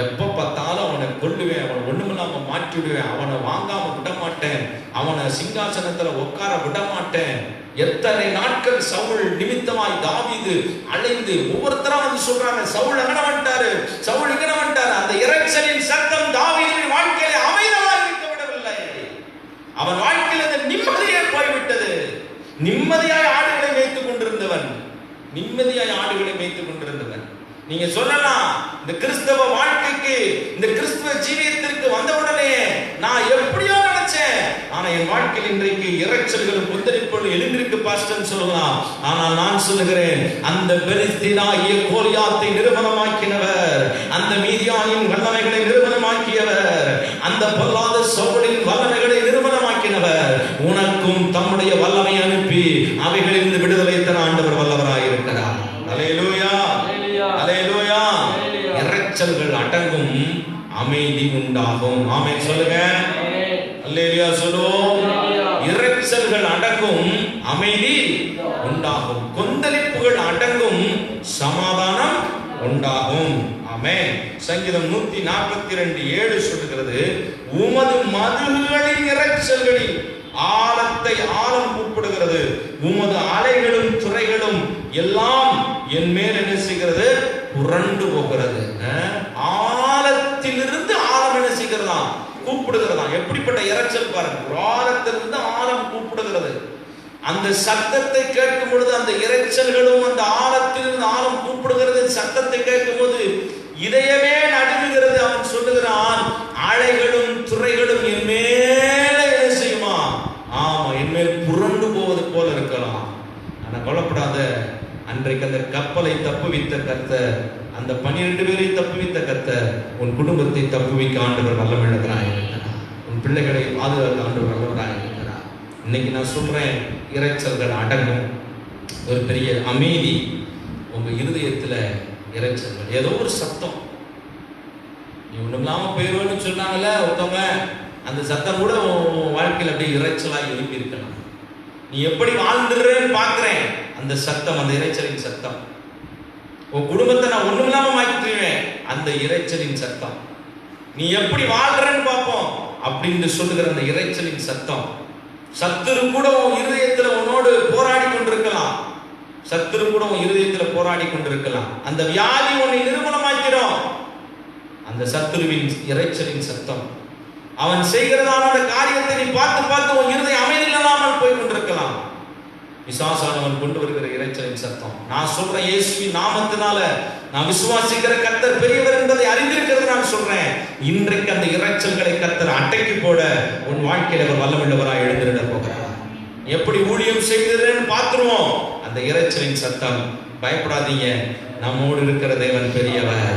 எப்ப பார்த்தாலும் அவனை கொல்லுவேன், அவனை ஒண்ணுமில்லாம மாற்றி விடுவேன், அவனை வாங்காம விட மாட்டேன், அவனை சிங்காசனத்துல உட்கார விட மாட்டேன். எத்தனை நாட்கள் சவுல் நிமித்தமாய் தாவீது அலைந்து, ஒவ்வொருத்தரா வந்து சொல்றாங்க, சவுல் எங்கன வந்துட்டாரு, சவுல் எங்கன வந்துட்டாரு. அந்த இறைச்சலின் சத்தம் தாவீதின் வாழ்க்கையில அமைதலாக இருக்க விடவில்லை. அவன் வாழ்க்கையில அந்த நிம்மதியே போய்விட்டது. நிம்மதியாய் ஆடுகளை மேய்த்துக் கொண்டிருந்தவன், நிம்மதியாய் ஆடுகளை மேய்த்துக் கொண்டிருந்தவன். நீங்க சொல்லலாம், இந்த கிறிஸ்தவ வாழ்க்கைக்கு, இந்த கிறிஸ்தவ ஜீவியத்திற்கு வந்தவுடனே நான் எப்படியோ நினைச்சேன், ஆனா என் வாழ்க்கையில் இன்றைக்கு இறைச்சல்களும் கொந்தளிப்புகளும் எழுந்திருக்கு பாஸ்டர் சொல்லலாம். ஆனால் நான் சொல்லுகிறேன், அந்த பெலிஸ்தீனாகிய கோலியாத்தை நிரூபணமாக்கினவர், அந்த மீதியானின் வல்லமைகளை நிரூபணமாக்கியவர், அந்த பொல்லாத சவுலின் வல்லமைகளை நிரூபணமாக்கினவர் உனக்கும் தம்முடைய வல்லமை அனுப்பி அவைகளிலிருந்து விடுதலை தர ஆண்டவர் வல்லவராய் இருக்கிறார். அல்லேலூயா, அல்லேலூயா. இறைச்சல்கள் அடங்கும், அமைதி உண்டாகும். ஆமென் சொல்லுங்க, அல்லேலூயா சொல்லுவோம். இறைச்சல்கள் அடங்கும், அமைதி உண்டாகும். கொந்தளிப்புகள் அடங்கும், சமாதானம் உண்டாகும். ஆமென். சங்கீதம் 142:7 சொல்லுகிறது, உமது மதுகளின் இறைச்சல்களில் ஆழத்தை ஆழம் கூப்பிடுகிறது, உமது அலைகளும் துறைகளும் எல்லாம் என் மேல் என்ன செய்கிறது, புரண்டு போகிறது. ஆழத்திலிருந்து ஆழம் என்ன செய்கிறதா, கூப்பிடுகிறதா. எப்படிப்பட்ட இறைச்சல் பாருங்க, ஆழத்திலிருந்து ஆழம் கூப்பிடுகிறது. அந்த சத்தத்தை கேட்கும் பொழுது, அந்த இறைச்சல்களும் அந்த ஆழத்திலிருந்து ஆழம் கூப்பிடுகிறது சத்தத்தை கேட்கும் போது இதயமே நடுங்குகிறது. அவன் சொல்லுகிறான், அலைகளும் துறைகளும் என் மேலே என்ன செய்யுமா, ஆமா என் மேல் புரண்டு போவது போல இருக்கலாம். ஆனா கொல்லப்படாத, அன்றைக்கு அந்த கப்பலை தப்புவித்த கர்த்தர், அந்த 12 பேரை தப்புவித்த கர்த்தர் உன் குடும்பத்தை தப்புவிக்க ஆண்டவர் வல்லமையுள்ளவராய் இருக்கிறார். உன் பிள்ளைகளை பாதுகாக்க ஆண்டவர் வல்லவராய் இருக்கிறார். இன்னைக்கு நான் சொல்றேன், இறைச்சல்கள் அடங்கும், ஒரு பெரிய அமைதி உங்க இருதயத்துல. இறைச்சல்கள் ஏதோ ஒரு சத்தம், நீ ஒண்ணும் இல்லாம போயிருவேன்னு சொன்னாங்கல்ல ஒருத்தவங்க, அந்த சத்தம் கூட வாழ்க்கையில் அப்படியே இறைச்சலாய் எழுப்பி இருக்கலாம். நீ எப்படி வாழ்ந்துடுறேன்னு பாக்குறேன், அந்த சத்தம், அந்த இறைச்சலின் சத்தம். உன் குடும்பத்தை நான் ஒண்ணும் இல்லாம மாற்றிடுவேன், அந்த இறைச்சலின் சத்தம். நீ எப்படி வாழ்றன்னு பார்ப்போம் அப்படின்னு சொல்லுகிற அந்த இறைச்சலின் சத்தம். சத்துரு கூட உன் இருதயத்துல உன்னோடு போராடி கொண்டிருக்கலாம், சத்துரு கூட உன் இருதயத்துல போராடி கொண்டிருக்கலாம். அந்த வியாதி உன்னை நிர்மூலமாக்கிறோம், அந்த சத்துருவின் இறைச்சலின் சத்தம். அவன் செய்கிறதான காரியத்தை நீ பார்த்து பார்த்து உன் இருதயம் அமைதி இல்லாமல் போய் கொண்டிருக்கலாம். பிசாசானவன் கொண்டு வருகிற இறைச்சலின் சத்தம். நான் சொல்றேன், இயேசுவின் நாமத்தினால நான் விசுவாசிக்கிற கர்த்தர் பெரியவர் என்பதை அறிந்திருக்கிறது நான் சொல்றேன். இன்றைக்கு அந்த இறைச்சல்களை கர்த்தர் அட்டைக்கு போட உன் வாழ்க்கையில ஒரு வல்லமுள்ளவராய் எழுந்திருட போகிறார். எப்படி ஊழியம் செய்கிறேன்னு பார்த்துருவோம். அந்த இறைச்சலின் சத்தம், பயப்படாதீங்க, நம்மோடு இருக்கிற தேவன் பெரியவர்,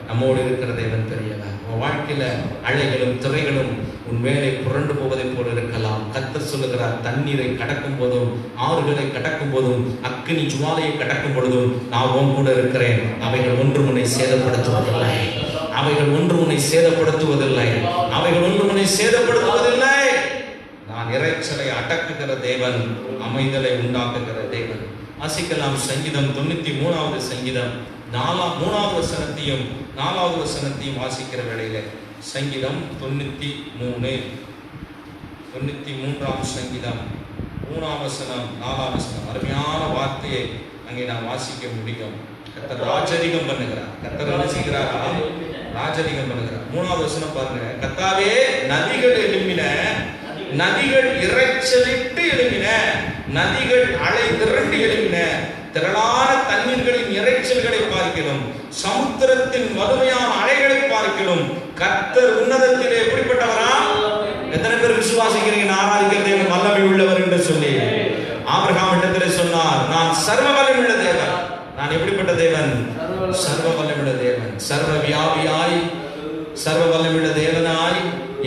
நம்மோடு இருக்கிற தேவன் பெரியவர். உன் வாழ்க்கையில அலைகளும் துறைகளும் உன் மேலே புரண்டு போவதை போல இருக்கலாம். கர்த்தர் சொல்லுகிறார், தண்ணீரை கடக்கும் போதும், ஆறுகளை கடக்கும் போதும், அக்கினி ஜுவாலையை கடக்கும் பொழுதும் நான் உன் கூட இருக்கிறேன். அவைகள் ஒன்று உன்னை சேதப்படுத்துவதில்லை, அவைகள் ஒன்று உன்னை சேதப்படுத்துவதில்லை, அவைகள் ஒன்று உன்னை சேதப்படுத்துவதில்லை. நான் இறைச்சலை அடக்குகிற தேவன், அமைதலை உண்டாக்குகிற தேவன். வாசிக்கலாம் சங்கீதம் 93வது சங்கீதம் 3வது வசனத்தையும் 4வது வசனத்தையும் வாசிக்கிற வேளையில, சங்கீதம் 93ஆம் சங்கீதம் 3ஆம் வசனம் 4ஆம் வசனம், அருமையான வார்த்தையை அங்கே நான் வாசிக்க முடியும். கர்த்தர் ராஜரிகம் பண்ணுகிறார். கர்த்தர் என்ன செய்கிறாரா, ராஜரிகம் பண்ணுகிறார். 3வது வசனம் பாருங்க, கர்த்தாவே நதிகள் எழும்பின, நதிகள் இறைச்சலிட்டு எழும்பின, நதிகள் அலை திரண்டு எழும்பின, திரளான தண்ணீர்களின் இறைச்சல்களை பார்க்கிறோம், சமுத்திரத்தின் வலிமையான அலைகளை பார்க்கிறோம். கர்த்தர் உன்னதத்திலே எப்படிப்பட்டவரா? எத்தனை பேர் விசுவாசிக்கிறீங்க ஆராதிக்கிற தேவன் வல்லமை உள்ளவர் என்று சொல்லி? ஆபிரகாம் இடத்திலே சொன்னார், நான் சர்வ வல்லமையுள்ள தேவன். நான் எப்படிப்பட்ட தேவன்? சர்வ வல்லமையுள்ள தேவன். சர்வ வியாபியாய், சர்வ வல்லமையுள்ள தேவனாய்,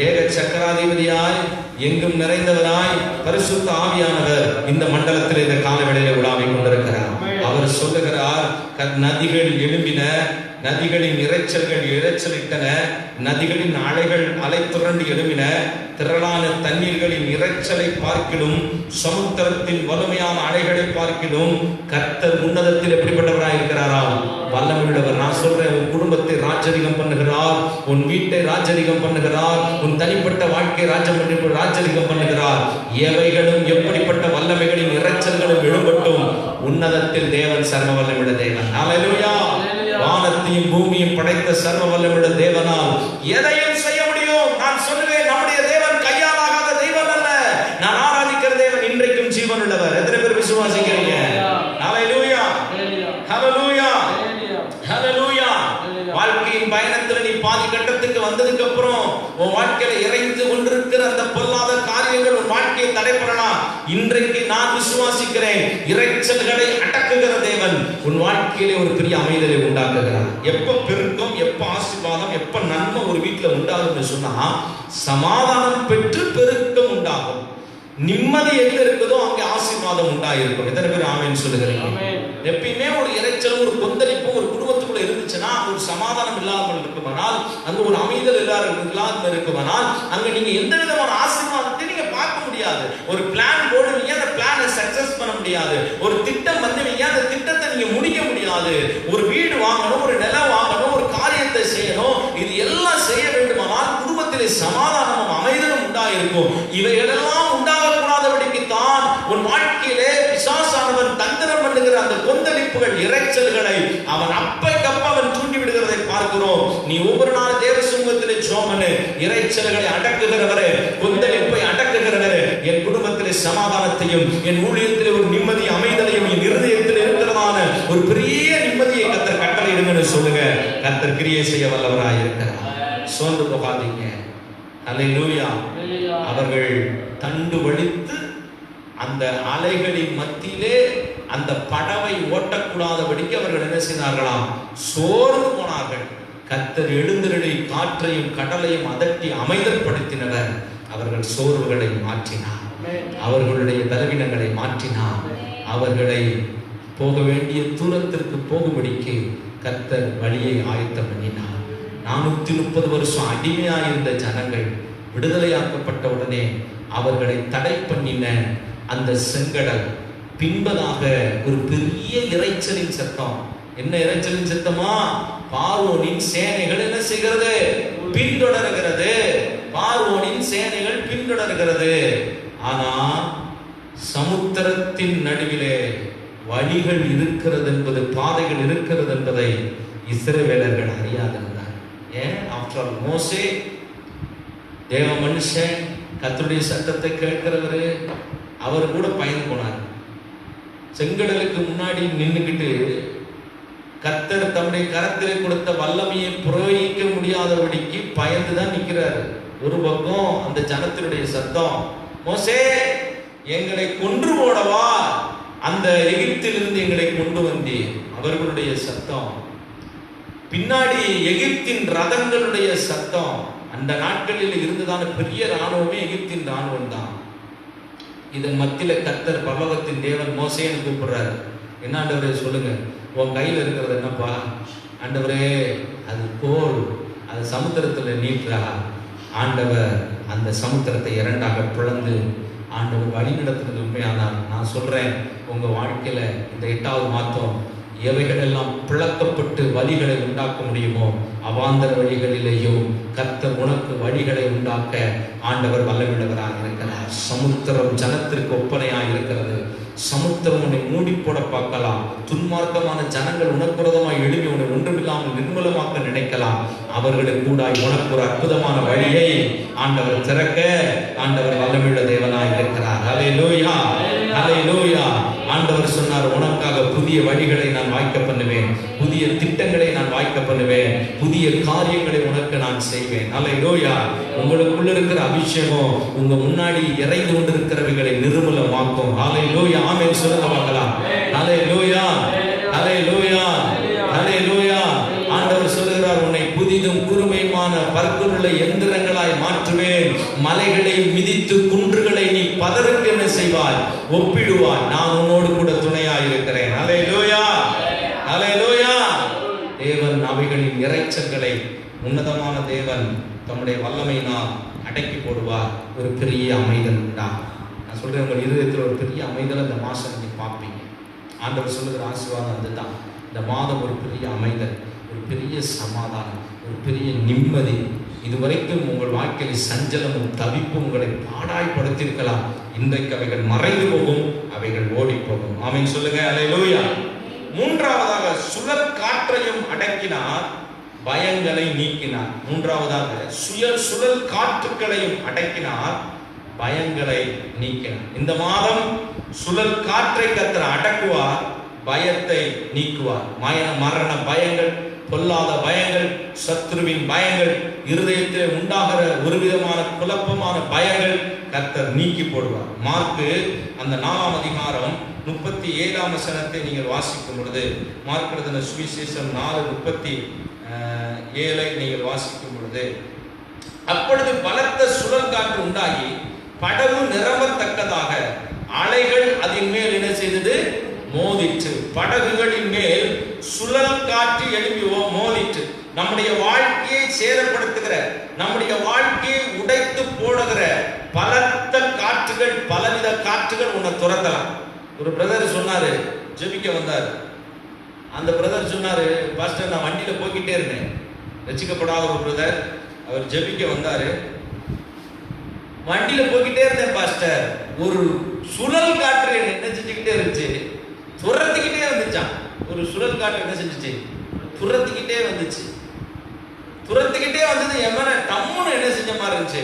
ஏக சக்கராதிபதியாய், எங்கும் நிறைந்தவராய், பரிசுத்த ஆவியானவர் இந்த மண்டலத்தில் இந்த காலவெளியிலே உலாவிக் கொண்டிருக்கிறார். அவர் சொல்லுகிறார், நதிகள் எழும்பின, நதிகளின் இரைச்சல்கள் இரைச்சலிட்டன, நதிகளின் அலைகள் அலை திரண்டு எழும்பின, திரளான தண்ணீர்களின் இரைச்சலை பார்க்கிலும் சமுத்திரத்தின் வலிமையான அலைகளை பார்க்கிலும் கர்த்தர் உன்னதத்தில் எப்படிப்பட்டவராய் இருக்கிறாரா? வல்லமையுள்ளவர். நான் சொல்றேன், உன் குடும்பத்தை ராஜரிகம் பண்ணுகிறார், உன் வீட்டை ராஜரிகம் பண்ணுகிறார், உன் தனிப்பட்ட வாழ்க்கை ராஜரிகம் பண்ணுகிறார். எவைகளும் எப்படிப்பட்ட வல்லமைகளின் இரைச்சல்களும் எழும்பட்டும், உன்னதத்தில் தேவன் சர்வ வல்லமையுள்ள தேவன். ஹல்லேலூயா. வானத்தையும் பூமியும் படைத்த சர்வ வல்லமையுள்ள தேவனால் எதையும் செய்ய முடியும். நான் சொல்லுவேன், நம்முடைய தேவன் கையால் ஆகாத தெய்வம் அல்ல. நான் ஆராதிக்கிற தேவன் இன்றைக்கும் ஜீவன் உள்ளவர். எத்தனை பேர் விசுவாசிக்கிறீங்க? ஹல்லேலூயா, ஹல்லேலூயா, ஹல்லேலூயா. வாழ்க்கையின் பயணத்தில் நீ பாதி கட்டத்துக்கு வந்ததுக்கு அப்புறம் உன் வாழ்க்கையில இறைந்து கொண்டிருக்கிற அந்த பொல்லாத காரியங்கள் உன் வாழ்க்கையை தடைபடலாம். இன்றைக்கு நான் விசுவாசிக்கிறேன், இறைச்சல்களை அடக்குகிற தேவன் உன் வாழ்க்கையிலே ஒரு பெரிய அமைதலை உண்டாக்குகிறார். எப்ப பெருக்கம், எப்ப ஆசீர்வாதம், எப்ப நன்மை ஒரு வீட்டுல உண்டாகும்னு சொன்னா, சமாதானம் பெற்று பெருக்கம் உண்டாகும். நிம்மதி எங்க இருக்குதோ அங்கே ஆசீர்வாதம் உண்டாயிருக்கும். எத்தனை பேர் ஆமென் சொல்லுகிறீங்க? எப்பயுமே ஒரு இறைச்சல், ஒரு கொந்தளிப்பு ஒரு குடும்பத்துக்குள்ள இருந்துச்சுன்னா, ஒரு சமாதானம் இல்லாமல் இருக்குமானால், அங்க ஒரு அமைதல் இல்லாமல் இருக்குமானால், அங்க நீங்க எந்த விதமான ஆசீர்வாதத்தை நீங்க பார்க்க முடியாது. ஒரு பிளான் போடுவீங்க, அந்த பிளானை சக்சஸ் பண்ண முடியாது. ஒரு திட்டம் பண்ணுவீங்க, அந்த திட்டத்தை நீங்க முடிக்க முடியாது. ஒரு வீடு வாங்கணும், ஒரு நிலம் வாங்கணும், ஒரு காரியத்தை செய்யணும், இது எல்லாம் செய்ய வேண்டுமானால் குடும்பத்திலே சமாதானமும் அமைதலும் உண்டாயிருக்கும். இவைகளெல்லாம் உண்டாகக்கூடாதபடிக்கு தான் உன் வாழ்க்கையிலே பிசாசானவன் தந்திரம் பண்ணுகிற அந்த கொந்தளிப்புகள் இறைச்சல்களை அவன் அப்பைக்கப்ப அவன் தூண்டி விடுகிறதை பார்க்கிறோம். நீ ஒவ்வொரு நாள் தேவ சமூகத்திலே ஜெபம், இறைச்சல்களை அடக்குகிறவரே, கொந்தளிப்பை அடக்குகிறவரே, என் குடும்பத்திலே சமாதானத்தையும், என் ஊழியத்திலே ஒரு நிம்மதி அமைதலையும், என் இருதயத்தில் இருக்கிறதான ஒரு பெரிய நிம்மதியை கர்த்தர் கட்டளையிடுங்கன்னு சொல்லுங்க. கர்த்தர் கிரியை செய்ய வல்லவராய் இருக்கிறார். சோர்ந்து போகாதீங்க. ஹல்லேலூயா. அவர்கள் தண்டு வலித்து அந்த அலைகளின் மத்தியிலே அந்த படவை ஓட்டக்கூடாதபடிக்கு அவர்கள் என்ன செய்தார்களாம்? சோர்ந்து போனார்கள். கர்த்தர் எழுந்திரளி காற்றையும் கடலையும் அதட்டி அமைதல்படுத்தினவர். அவர்கள் சோர்வுகளை மாற்றினார், அவர்களுடைய பலவீனங்களை மாற்றினார், அவர்களை போக வேண்டிய தூரத்திற்கு போகும்படிக்கு கர்த்தர் வழியை ஆயத்தம் பண்ணினார். 430 வருஷம் அடிமையாயிருந்த ஜனங்கள் விடுதலையாக்கப்பட்ட உடனே அவர்களை தடை பண்ணின அந்த செங்கடல் பின்பதாக ஒரு பெரிய இரைச்சலின் சத்தம். என்ன இரைச்சலின் சத்தமா? பார்வோனின் சேனைகள் என்ன செய்கிறது? பின்தொடர்கிறது. பார்வோனின் சேனைகள் பின்தொடர்கிறது. ஆனா சமுத்திரத்தின் நடுவிலே வழிகள் இருக்கிறது என்பது, பாதைகள் இருக்கிறது என்பதை இஸ்ரவேலர்கள் அறியாதிருந்தார். ஏன்? ஆஃப்டர் ஆல் மோசே தேவ மனுஷன், கர்த்தருடைய சத்தத்தை கேட்கிறவரு, அவர் கூட பயந்து போனார். செங்கடலுக்கு முன்னாடி நின்றுகிட்டு கர்த்தர் தம்முடைய கரத்திலே கொடுத்த வல்லமையை பிரயோகிக்க முடியாதபடிக்கு பயந்துதான் நிற்கிறாரு. ஒரு பக்கம் அந்த ஜனத்தினுடைய சத்தம், மோசே எங்களை கொன்று போடவா அந்த எகிப்திலிருந்து எங்களை கொண்டு வந்தீர். அவர்களுடைய சத்தம். பின்னாடி எகிப்தின் ரதங்களுடைய சத்தம். அந்த நாட்களில் இருந்ததான பெரிய ராணுவமே எகிப்தின் ராணுவம் தான். இதன் மத்தியில கர்த்தர் பரலோகத்தின் தேவன் மோசேன்னு கூப்பிடுறாரு. என்ன ஆண்டவரே சொல்லுங்க, உன் கையில் இருக்கிறது என்னப்பா? ஆண்டவரே அது கோல், அது சமுத்திரத்துல நீட்டா. ஆண்டவர் அந்த சமுத்திரத்தை இரண்டாக பிளந்து ஆண்டவர் வழி நடத்துறது உண்மையானால், நான் சொல்றேன், உங்க வாழ்க்கையில இந்த 8வது மாதம் எவைகள் எல்லாம் பிளக்கப்பட்டு வழிகளை உண்டாக்க முடியுமோ அவாந்தர வழிகளிலேயும் கர்த்தர் உனக்கு வழிகளை உண்டாக்க ஆண்டவர் வல்லமையுள்ளவராக இருக்கிறார். சமுத்திரம் ஜனத்திற்கு ஒப்பனையாக இருக்கிறது. சமுத்திரம் உன்னை மூடி போட பார்க்கலாம். துன்மார்க்கமான ஜனங்கள் உனக்குரதமாய் எழுதி உன்னை ஒன்றுமில்லாமல் நிர்மூலமாக்க நினைக்கலாம். அவர்களுக்கு கூட உனக்கு ஒரு அற்புதமான வழியை ஆண்டவர் திறக்க ஆண்டவர் வல்லமையுள்ள தேவனாய் இருக்கிறார். ஹல்லேலூயா, ஹல்லேலூயா. ஆண்டவர் சொன்னார், உனக்காக புதிய வழிகளை நான் வாய்க்க பண்ணுவேன், புதிய திட்டங்களை நான் வாய்க்க பண்ணுவேன், புதிய காரியங்களை உனக்கு நான் செய்வேன். அல்லேலூயா. உங்களுக்குள்ள இருக்கிற அபிஷேகம் உங்க முன்னாடி இறைந்து கொண்டிருக்கிறவைகளை நிர்மூலமாக்கும். அல்லேலூயா. ஆமென் சொல்லுங்க பார்க்கலாம். அல்லேலூயா, அல்லேலூயா, அல்லேலூயா. ஆண்டவர் சொல்லுகிறார், உன்னை புதிதும் குறுமையுமான பற்களுள்ள எந்திரங்களாய் மாற்றுவேன். மலைகளை மிதித்து குன்றுகளை நீ பதருக்கு என்ன செய்வாய்? ஒப்பிடுவாய். நான் உன்னோடு கூட துணையாய் இருக்கிறேன். அல்லேலூயா, அல்லேலூயா. தேவன் அவைகளின் இறைச்சல்களை உன்னதமான தேவன் தம்முடைய வல்லமையினால் அடக்கி போடுவார். ஒரு பெரிய அமைதல் உண்டா? நான் சொல்றேன், உங்கள் இருதயத்தில் ஒரு பெரிய அமைதல் இந்த மாசம் நீங்க பார்ப்பீங்க. ஆண்டவர் சொல்லுகிற ஆசீர்வாதம் அதுதான். இந்த மாதம் ஒரு பெரிய அமைதல், ஒரு பெரிய சமாதானம், ஒரு பெரிய நிம்மதி. இதுவரைக்கும் உங்கள் வாழ்க்கையில் சஞ்சலமும் தவிப்பும் உங்களை பாடாய்படுத்தியிருக்கலாம். இன்றைக்கு அவைகள் மறைந்து போகும், அவைகள் ஓடி போகும். ஆமென் சொல்லுங்க. அல்லேலூயா. மூன்றாவதாக, சுழல் காற்றையும் அடக்கினார், பயங்களை நீக்கினார். மூன்றாவதாக, சுழல் காற்றுகளையும் அடக்கினார், பயங்களை நீக்கினார். இந்த மாதம் சுழல் காற்றை கர்த்தர் அடக்குவார், பயத்தை நீக்குவார். மரண பயங்கள், பொல்லாத பயங்கள், சத்ருவின் பயங்கள், இருதயத்தில் உண்டாகிற ஒரு விதமான குழப்பமான பயங்கள் கர்த்தர் நீக்கி போடுவார். மார்க்கு அந்த 4ஆம் அதிகாரம் 37ஆம் வசனத்தை நீங்கள் வாசிக்கும் பொழுது, மார்க் எழுதின சுவிசேஷம் 4:37 நீங்கள் வாசிக்கும் பொழுது, அப்பொழுது பலத்த சுழல் காற்று உண்டாகி படகு நிரம்பத்தக்கதாக அலைகள் அதன் மேல் என்ன செய்தது? மோதிற்று. படகுகளின் மேல் சுழல் காற்று எழுப்பி மோதிற்று. நம்முடைய வாழ்க்கையை சேதப்படுத்துகிற, நம்முடைய வாழ்க்கையை உடைத்து போடுகிற பலத்த காற்றுகள், பலவித காற்றுகள் உன்னை துரத்தலாம். ஒரு பிரதர் சொன்னாரு, ஜெபிக்க வந்தார். அந்த பிரதர் சொன்னாரு, பாஸ்டர் நான் வண்டியில போய்கிட்டே இருந்தேன். ரட்சிக்கப்படாத ஒரு பிரதர், அவர் ஜெபிக்க வந்தாரு. வண்டியில போய்கிட்டே இருந்தேன் பாஸ்டர், ஒரு சுழல் காற்று என்ன செஞ்சுக்கிட்டே இருந்துச்சு? துரத்திக்கிட்டே வந்துச்சான். ஒரு சுழல் காற்று என்ன செஞ்சுச்சு? துரத்திக்கிட்டே வந்துச்சு. துரத்திக்கிட்டே வந்தது எமன டம்முன்னு என்ன செஞ்ச மாதிரி இருந்துச்சு?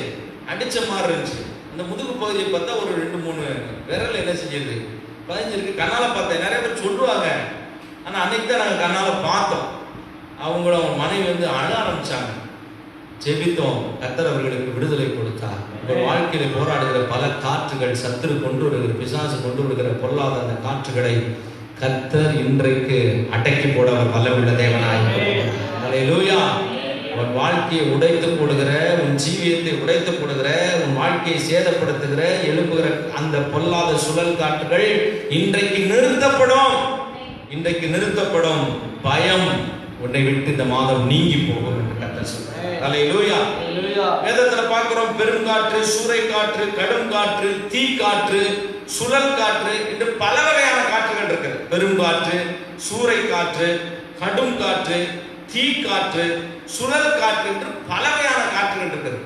அடிச்ச மாதிரி இருந்துச்சு. அந்த முதுகு பகுதியை பார்த்தா ஒரு 2-3 விரல் என்ன செஞ்சிருக்கு? பதிஞ்சிருக்கு. கண்ணால பார்த்தேன். நிறைய பேர் சொல்லுவாங்க, ஆனா அன்னைக்கு தான் நாங்கள் கண்ணால பார்த்தோம். அவங்க மனைவி வந்து அழ ஆரம்பிச்சாங்க. ஜெபித்தோம், கர்த்தர் அவர்களுக்கு விடுதலை கொடுத்தார். உங்கள் வாழ்க்கையில போராடுகிற பல காற்றுகள், சத்துரு கொண்டு வருகிற, பிசாசு கொண்டு வருகிற பொல்லாத அந்த காற்றுகளை கர்த்தர் இன்றைக்கு அடக்கி போட அவர் வல்லமுள்ள தேவனாய். அல்லேலூயா. உன் வாழ்க்கையை உடைத்து போடுகிற, உன் ஜீவியத்தை உடைத்து போடுகிற, உன் வாழ்க்கையை சேதப்படுத்துகிற, எழுப்புகிற அந்த பொல்லாத சுழல் காற்றுகள் இன்றைக்கு நிறுத்தப்படும். இன்றைக்கு நிறுத்தப்படும். பயம் உன்னை விட்டு இந்த மாதம் நீங்கி போகும் என்று கர்த்தர் சொல்றார். அல்லேலூயா. வேதத்துல பார்க்கிறோம், பெருங்காற்று, சூறை காற்று, கடும் காற்று, தீ காற்று, சுழல் காற்று என்று பல வகையான காற்றுகள் இருக்கு. பெருங்காற்று, சூறை காற்று, கடும் காற்று, தீ காற்று, சுழல் காற்று என்று பல வகையான காற்றுகள் இருக்குது.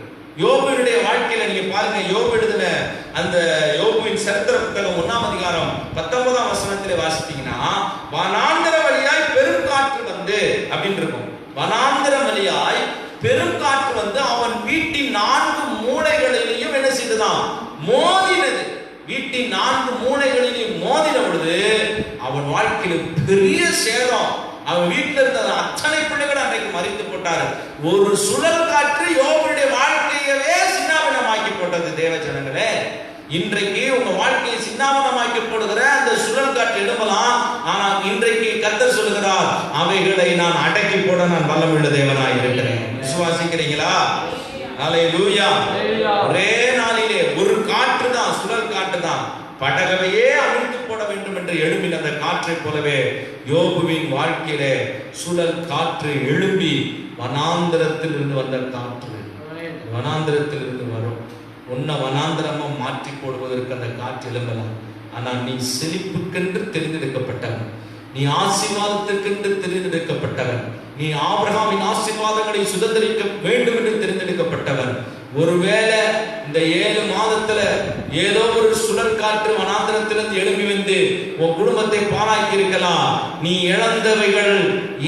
யோபுவினுடைய வாழ்க்கையில நீங்க பாருங்க, யோபு எழுதின அந்த யோபுவின் சரித்திர புத்தகம் 1ஆம் அதிகாரம் 19ஆம் வசனத்திலே வாசித்தீங்கன்னா, வனாந்தர வழியாய் பெருங்காற்று வந்து அப்படின்னு இருக்கும். வனாந்தர வழியாய் பெருங்காற்று வந்து அவன் வீட்டின் 4 மூலைகளிலேயும் என்ன செய்ததாம்? மோதினது. வீட்டின் 4 மூலைகளிலேயும் மோதின பொழுது அவன் வாழ்க்கையில பெரிய சேதம். அவன் வீட்டில் இருந்த அத்தனை பிள்ளைகள் அன்றைக்கு மறித்து போட்டாரு. ஒரு சுழல் காற்று யோபுடைய வாழ்க்கையவே சின்னாபின்னமாக்கி போட்டது. தேவ ஜனங்களே, இன்றைக்கு உங்க வாழ்க்கையை சின்னாபின்னமாக்கி போடுகிற அந்த சுழல் காற்று எழும்பலாம். ஆனால் இன்றைக்கு கர்த்தர் சொல்லுகிறார், அவைகளை நான் அடக்கி போட நான் வல்லமுள்ள தேவனாய் இருக்கிறேன். விசுவாசிக்கிறீங்களா? அல்லேலூயா. ஒரே நாளிலே ஒரு காற்று தான், சுழல் காற்று தான், படகவையே அழித்து போட வேண்டும் என்று எழும்பின அந்த காற்றை போலவே யோபுவின் வாழ்க்கையிலே சுழல் காற்று எழும்பி வனாந்திரத்தில் இருந்து வந்த காற்று வனாந்திரத்தில் இருந்து வரும். உன்ன வனாந்திரமா மாற்றி போடுவதற்கு அந்த காற்று எழும்பலாம். ஆனால் நீ செழிப்புக்கென்று தெரிந்தெடுக்கப்பட்டவன், நீ ஆசீர்வாதத்திற்கென்று தெரிந்தெடுக்கப்பட்டவன், நீ ஆபிரகாமின் ஆசீர்வாதங்களை சுதந்திரிக்க வேண்டும் என்று தெரிந்தெடுக்கப்பட்டவன். ஒருவேளை இந்த 7 மாதத்துல ஏதோ ஒரு சுழல் காற்று வனாந்திரத்திலிருந்து எழும்பி வந்து உன் குடும்பத்தை பாழாக்கி இருக்கலாம். நீ இழந்தவைகள்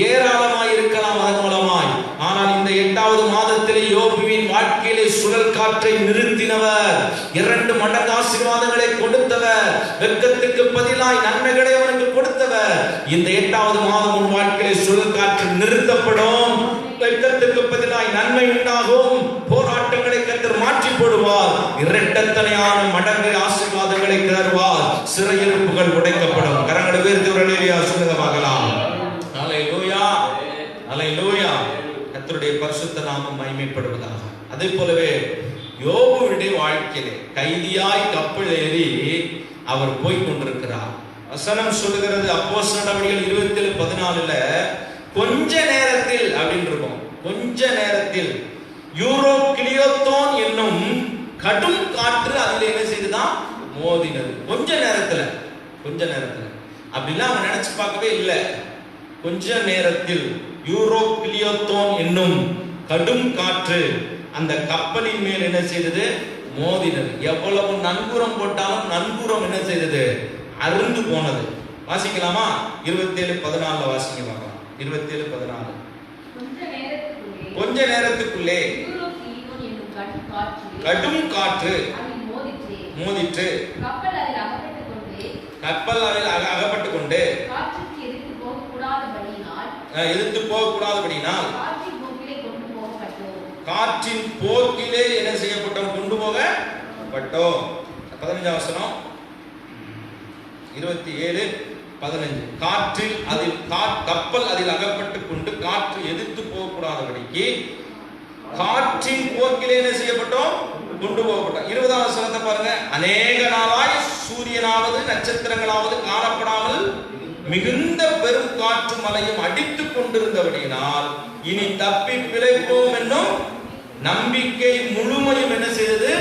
ஏராளமாய் இருக்கலாம் அதன் மூலமாய். ஆனால் இந்த 8வது மாதத்திலே யோபுவின் வாழ்க்கையிலே சுழல் காற்றை நிறுத்தினவர், 2 மடங்கு ஆசீர்வாதங்களை கொடுத்தவர், வெட்கத்துக்கு பதிலாய் நன்மைகளை அவனுக்கு கொடுத்தவர். இந்த 8வது மாதம் உன் வாழ்க்கையிலே சுழல் காற்று நிறுத்தப்படும். வெட்கத்துக்கு பதிலாய் நன்மை உண்டாகும். போராட்டங்களை கர்த்தர் மாற்றி போடுவார். இரட்டத்தனையான மடங்கு ஆசீர்வாதங்களை தருவார். சிறையிருப்புகள் உடைக்கப்படும். கரங்களை உயர்த்தி ஹல்லேலூயா சொல்லுங்க பார்க்கலாம். ஹல்லேலூயா, ஹல்லேலூயா. கர்த்தருடைய பரிசுத்த நாமம் மகிமைப்படுவதாக. அதே போலவே யோபுவுடைய வாழ்க்கையிலே கைதியாய் கப்பல் ஏறி அவர் போய் கொண்டிருக்கிறார். வசனம் சொல்லுகிறது, அப்போஸ்தலர் நடவடிக்கைகள் 27:14 கொஞ்ச நேரத்தில் அப்படின்னு இருக்கும். கொஞ்ச நேரத்தில் யூரோகிளியோத்தோன் என்னும் கடும் காற்று அதில் என்ன செய்துதான் மோதினது. கொஞ்ச நேரத்துல அப்படிலாம் அவன் நினைச்சு பார்க்கவே இல்லை. கொஞ்ச நேரத்தில் யூரோகிளியோத்தோன் என்னும் கடும் காற்று அந்த கப்பலின் மேல் என்ன செய்தது? மோதினது. எவ்வளவு நங்கூரம் போட்டாலும் நங்கூரம் என்ன செய்தது? அருந்து போனது. வாசிக்கலாமா? 27:14 வாசிக்க பார்க்கலாம். 27:14 கொஞ்ச நேரத்துக்குள்ளே கடும் காற்று மோதிற்று. கப்பல் அதில் அகப்பட்டுக் கொண்டு எதிர்த்து போகக்கூடாதபடியினால் காற்றின் போக்கிலே என்ன செய்யப்பட்டோம்? கொண்டு போகப்பட்டோம். 15 வசனம் 27:15 காற்றில் அதில் கப்பல் அதில் அகப்பட்டுக் கொண்டு காற்று எதிர்த்து போகக்கூடாதபடிக்கு காற்றின் போக்கிலே என்ன செய்யப்பட்டோம்? கொண்டு போகப்பட்டோம். 20வது வசனத்தை பாருங்க. அநேக நாளாய் சூரியனாவது நட்சத்திரங்களாவது காணப்படாமல் மிகுந்த பெரும் காற்று மலையும் அடித்துக் கொண்டிருந்தபடியினால் இனி தப்பி பிழைப்போம் என்னும் நம்பிக்கை முழுமையும் என்ன செய்தது?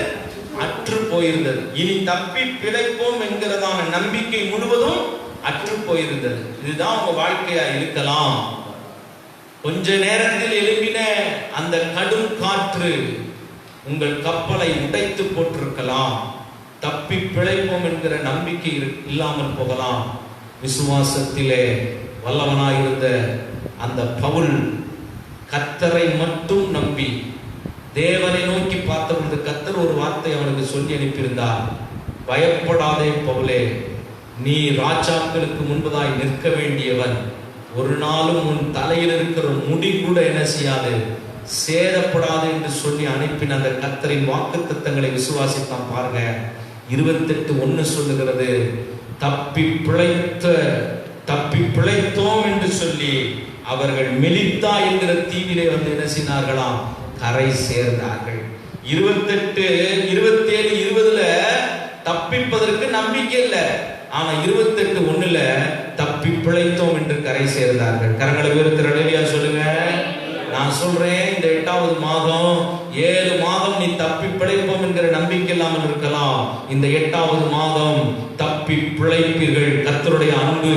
அற்று போயிருந்தது. இனி தப்பி பிழைப்போம் என்கிறதான நம்பிக்கை முழுவதும் அற்று போயிருந்தது. இதுதான் உங்க வாழ்க்கையா இருக்கலாம். கொஞ்ச நேரத்தில் எழுப்பின அந்த கடும் காற்று உங்கள் கப்பலை உடைத்து போட்டிருக்கலாம். தப்பி பிழைப்போம் என்கிற நம்பிக்கை இல்லாமல் போகலாம். விசுவாசத்திலே வல்லவனாயிருந்த அந்த பவுல் கர்த்தரை மட்டும் நம்பி தேவனை நோக்கி பார்த்தபொழுது கர்த்தர் ஒரு வார்த்தை அவனுக்கு சொல்லி அனுப்பியிருந்தார். பயப்படாதே பவுலே, நீ ராஜாக்களுக்கு முன்பதாய் நிற்க வேண்டியவன். ஒரு நாளும் உன் தலையில் இருக்கிற முடி கூட என்ன செய்யாது? சேதப்படாது என்று சொல்லி அனுப்பின அந்த கர்த்தரின் வாக்குத்தத்தங்களை விசுவாசித்தான். பாருங்க, 28:1 சொல்லுகிறது, தப்பி பிழைத்தோம் என்று சொல்லி அவர்கள் மெலித்தா என்கிற தீவிலே வந்து என்ன செய்தார்களாம்? கரை சேர்ந்தார்கள். 28, 27, 20 தப்பிப்பதற்கு நம்பிக்கை இல்லை. ஆனா 28:1 தப்பி பிழைத்தோம் என்று கரை சேர்ந்தார்கள். கரங்களை உயர்த்தி ஹல்லேலூயா சொல்லுங்க. நான் சொல்றேன், இந்த 8வது மாதம் 7 மாதம் நீ தப்பி பிழைப்போம் என்கிற நம்பிக்கை இல்லாமல் இருக்கலாம். இந்த 8வது மாதம் தப்பி பிழைப்பீர்கள். கர்த்தருடைய அன்பு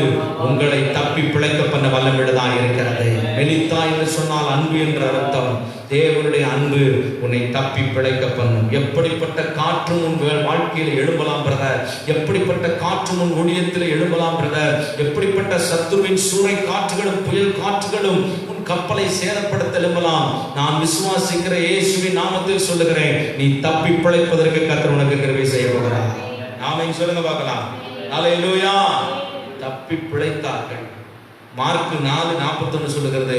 உங்களை தப்பி பிழைக்க பண்ண வல்லமிடதான் இருக்கிறது. மெலித்தா என்று சொன்னால் அன்பு என்ற அர்த்தம். தேவனுடைய அன்பு உன்னை தப்பி பிழைக்க பண்ணும். எப்படிப்பட்ட காற்றும் உன் வாழ்க்கையில் எழும்பலாம் பிரதர். எப்படிப்பட்ட காற்றும் உன் ஊழியத்தில் எழும்பலாம் பிரதர். எப்படிப்பட்ட சத்துருவின் சூறை காற்றுகளும் புயல் காற்றுகளும் உன் கப்பலை சேதப்படுத்த எழும்பலாம். நான் விசுவாசிக்கிற இயேசுவின் நாமத்தில் சொல்லுகிறேன், நீ தப்பி பிழைப்பதற்கு கர்த்தர் உனக்கு கிருபை செய்ய போகிறார். ஆமென் சொல்லுங்க பார்க்கலாம். ஹல்லேலூயா. தப்பி பிழைத்தார்கள். மார்க் 4:41 சொல்லுகிறது,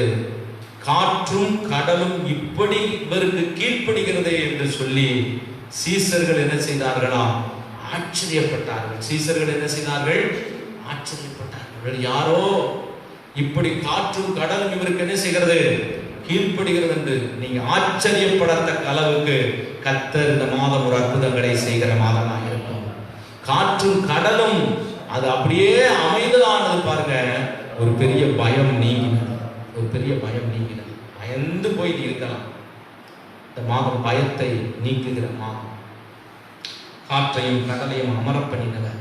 காற்றும் கடலும் இப்படி இவருக்கு கீழ்ப்படுகிறதே என்று சொல்லி சீசர்கள் என்ன செய்தார்களாம்? ஆச்சரியப்பட்டார்கள். சீசர்கள் என்ன செய்தார்கள்? ஆச்சரியப்பட்டார்கள். யாரோ இப்படி காற்றும் கடலும் இவருக்கு என்ன செய்கிறது? கீழ்ப்படுகிறது என்று நீங்க ஆச்சரியப்படத்தக்க அளவுக்கு கர்த்தர் இந்த மாதம் ஒரு அற்புதங்களை செய்கிற மாதமாக இருக்கும். காற்றும் கடலும் அது அப்படியே அமைதலானது. பாருங்க, ஒரு பெரிய பயம் நீங்கினது. ஒரு பெரிய பயம் நீங்கினது. பயந்து போய் இருக்கலாம். இந்த மாதம் பயத்தை நீக்குகிற மாதம். காற்றையும் கடலையும் அமரப் பண்ணினவர்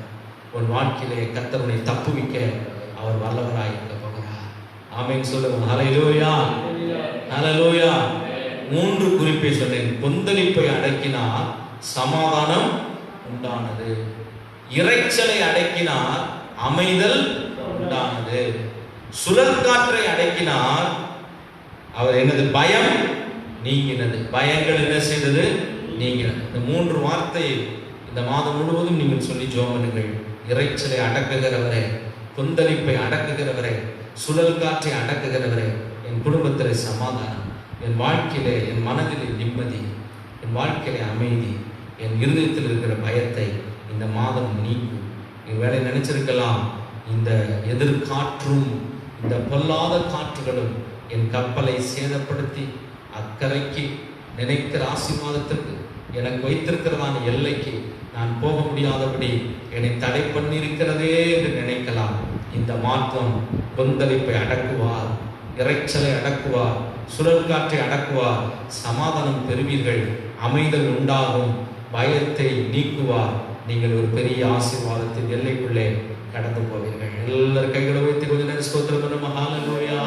ஒரு வாழ்க்கையிலே கர்த்தருடைய தப்புவிக்க அவர் வல்லவராய் இருக்க போகிறார். ஆமென் சொல்லுங்க. ஹல்லேலூயா, ஹல்லேலூயா. 3 குறிப்பை சொன்னேன். கொந்தளிப்பை அடக்கினார் சமாதானம் உண்டானது. இறைச்சலை அடக்கினார் அமைதல் உண்டானது. சுழல் காற்றை அடக்கினார் அவர் எனது பயம் நீங்கினது. பயங்கள் என்ன செய்தது? நீங்கினது. இந்த 3 வார்த்தை இந்த மாதம் முழுவதும் நீங்கள் சொல்லி ஜெபம் பண்ணுங்கள். இறைச்சலை அடக்குகிறவரே, கொந்தளிப்பை அடக்குகிறவரே, சுழல் காற்றை அடக்குகிறவரே, என் குடும்பத்திலே சமாதானம், என் வாழ்க்கையிலே, என் மனதிலே நிம்மதி, என் வாழ்க்கையிலே அமைதி, என் இருதயத்தில் இருக்கிற பயத்தை இந்த மாதம் நீக்கும். வேலை நினைச்சிருக்கலாம், இந்த எதிர்காற்றும் இந்த பொல்லாத காற்றுகளும் என் கப்பலை சேதப்படுத்தி அக்கறைக்கு நினைக்கிற ஆசீர்வாதத்திற்கு எனக்கு வைத்திருக்கிறதான எல்லைக்கு நான் போக முடியாதபடி என்னை தடை பண்ணியிருக்கிறதே என்று நினைக்கலாம். இந்த மாற்றம் கொந்தளிப்பை அடக்குவார், இறைச்சலை அடக்குவார், சுழல் காற்றை அடக்குவார், சமாதானம் பெறுவீர்கள், அமைதல் உண்டாகும், பயத்தை நீக்குவார். நீங்கள் ஒரு பெரிய ஆசீர்வாதத்தின் எல்லைக்குள்ளே கடந்து போவீர்கள். எல்லாரும் கைகளை வைத்து கொஞ்ச நேரம் ஸ்தோத்திரம் பண்ணுங்க. ஹல்லேலூயா.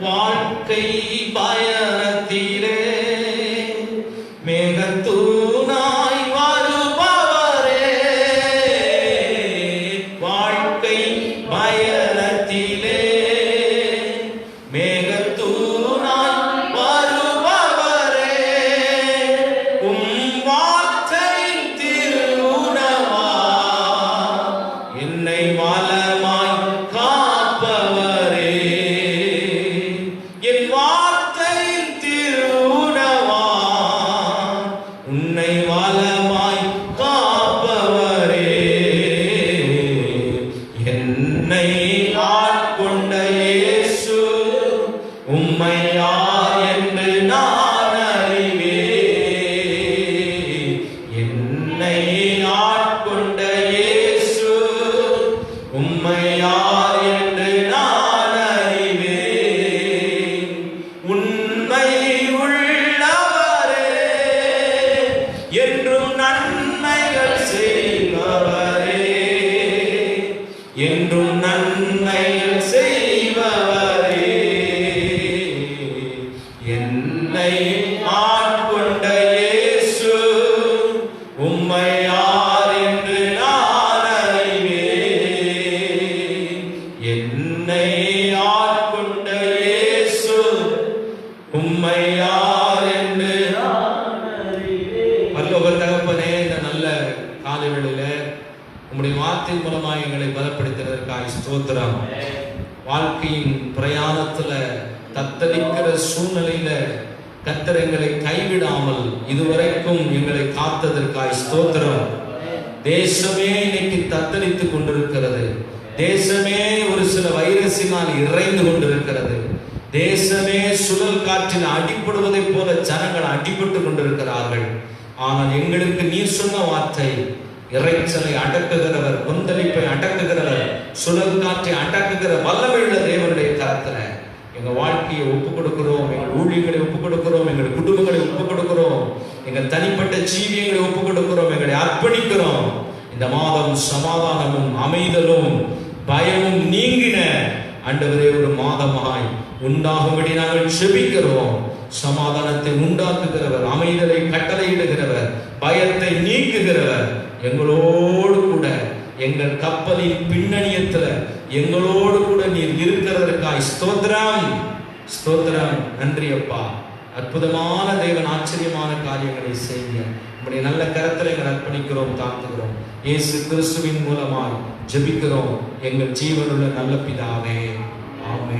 வாழ்க்கை பயணத்திலே மேகத்தூணாய் வருபவரே, வாழ்க்கை பயணத்திலே மேகத்தூணாய் வருபவரே, வார்த்தையின் திருவுணவா என்னை வளமாய் காப்பவரே, என் வார்த்தையின் திருவுணவா உன்னை வளமாய் காப்பவரே, என்னை ஆட்கொண்ட இயேசு உம்மை யார் என்று நான் அறிவேன். என்னை ஆட்கொண்ட இயேசு உம்மை யார் என்று நான் அறிவேன். உண்மை உள்ளவரே, என்றும் நன்மைகள் செய்பவரே, என்றும் நன்மைகள் செய்பவரே, என்னை ஆட்கொண்ட இயேசு உம்மை யார் என்று நான் அறிவேன். என்னை ஆட்கொண்ட இயேசு உம்மை யார் என்று நான் அறிவேன். பரலோக தகப்பனே, இந்த நல்ல காலை வேளையில உம்முடைய வார்த்தை மூலமாக எங்களை பலப்படுத்துவதற்காக ஸ்தோத்திரம். வாழ்க்கையின் பிரயாணத்துல தத்தளிக்கிற சூழ்நிலையில கர்த்தர் எங்களை கைவிடாமல் இதுவரைக்கும் எங்களை காத்ததற்காக ஸ்தோத்திரம். தேசமே இன்னைக்கு தத்தளித்துக் கொண்டிருக்கிறது. தேசமே ஒரு சில வைரஸினால் இறைந்து கொண்டிருக்கிறது. தேசமே சுழல் காற்றில் அடிபடுவதைப் போல ஜனங்கள் அடிபட்டு கொண்டிருக்கிறார்கள். ஆனால் எங்களுக்கு நீர் சொன்ன வார்த்தை, இறைச்சலை அடக்குகிறவர், கொந்தளிப்பை அடக்குகிறவர், சுழல் காற்றை அடக்குகிற வல்லமையுள்ள தேவனுடைய கரத்துல எங்க வாழ்க்கையை ஒப்புக் கொடுக்கிறோம், எங்கள் ஊழியர்களை ஒப்புக் கொடுக்கிறோம், எங்கள் குடும்பங்களை ஒப்புக் கொடுக்கிறோம், எங்கள் தனிப்பட்ட ஜீவியங்களை ஒப்புக் கொடுக்கிறோம், எங்களை அர்ப்பணிக்கிறோம். இந்த மாதம் சமாதானமும் அமைதலும் பயமும் நீங்கின ஆண்டவரே ஒரு மாதமாய் உண்டாகும்படி நாங்கள் செபிக்கிறோம். சமாதானத்தை உண்டாக்குகிறவர், அமைதலை கட்டளையிடுகிறவர், பயத்தை நீக்குகிறவர் எங்களோடு கூட, எங்கள் கப்பலின் பின்னணியத்துல எங்களோடு கூட நீர் இருக்கிறதற்காய் ஸ்தோத்திரம், ஸ்தோத்திரம். நன்றி அப்பா. அற்புதமான தேவன், ஆச்சரியமான காரியங்களை செய்ய உங்களுடைய நல்ல கரத்தில் எங்கள் அர்ப்பணிக்கிறோம், தாழ்த்துகிறோம். இயேசு கிறிஸ்துவின் மூலமாய் ஜெபிக்கிறோம் எங்கள் ஜீவனுள்ள நல்ல பிதாவே, ஆமென்.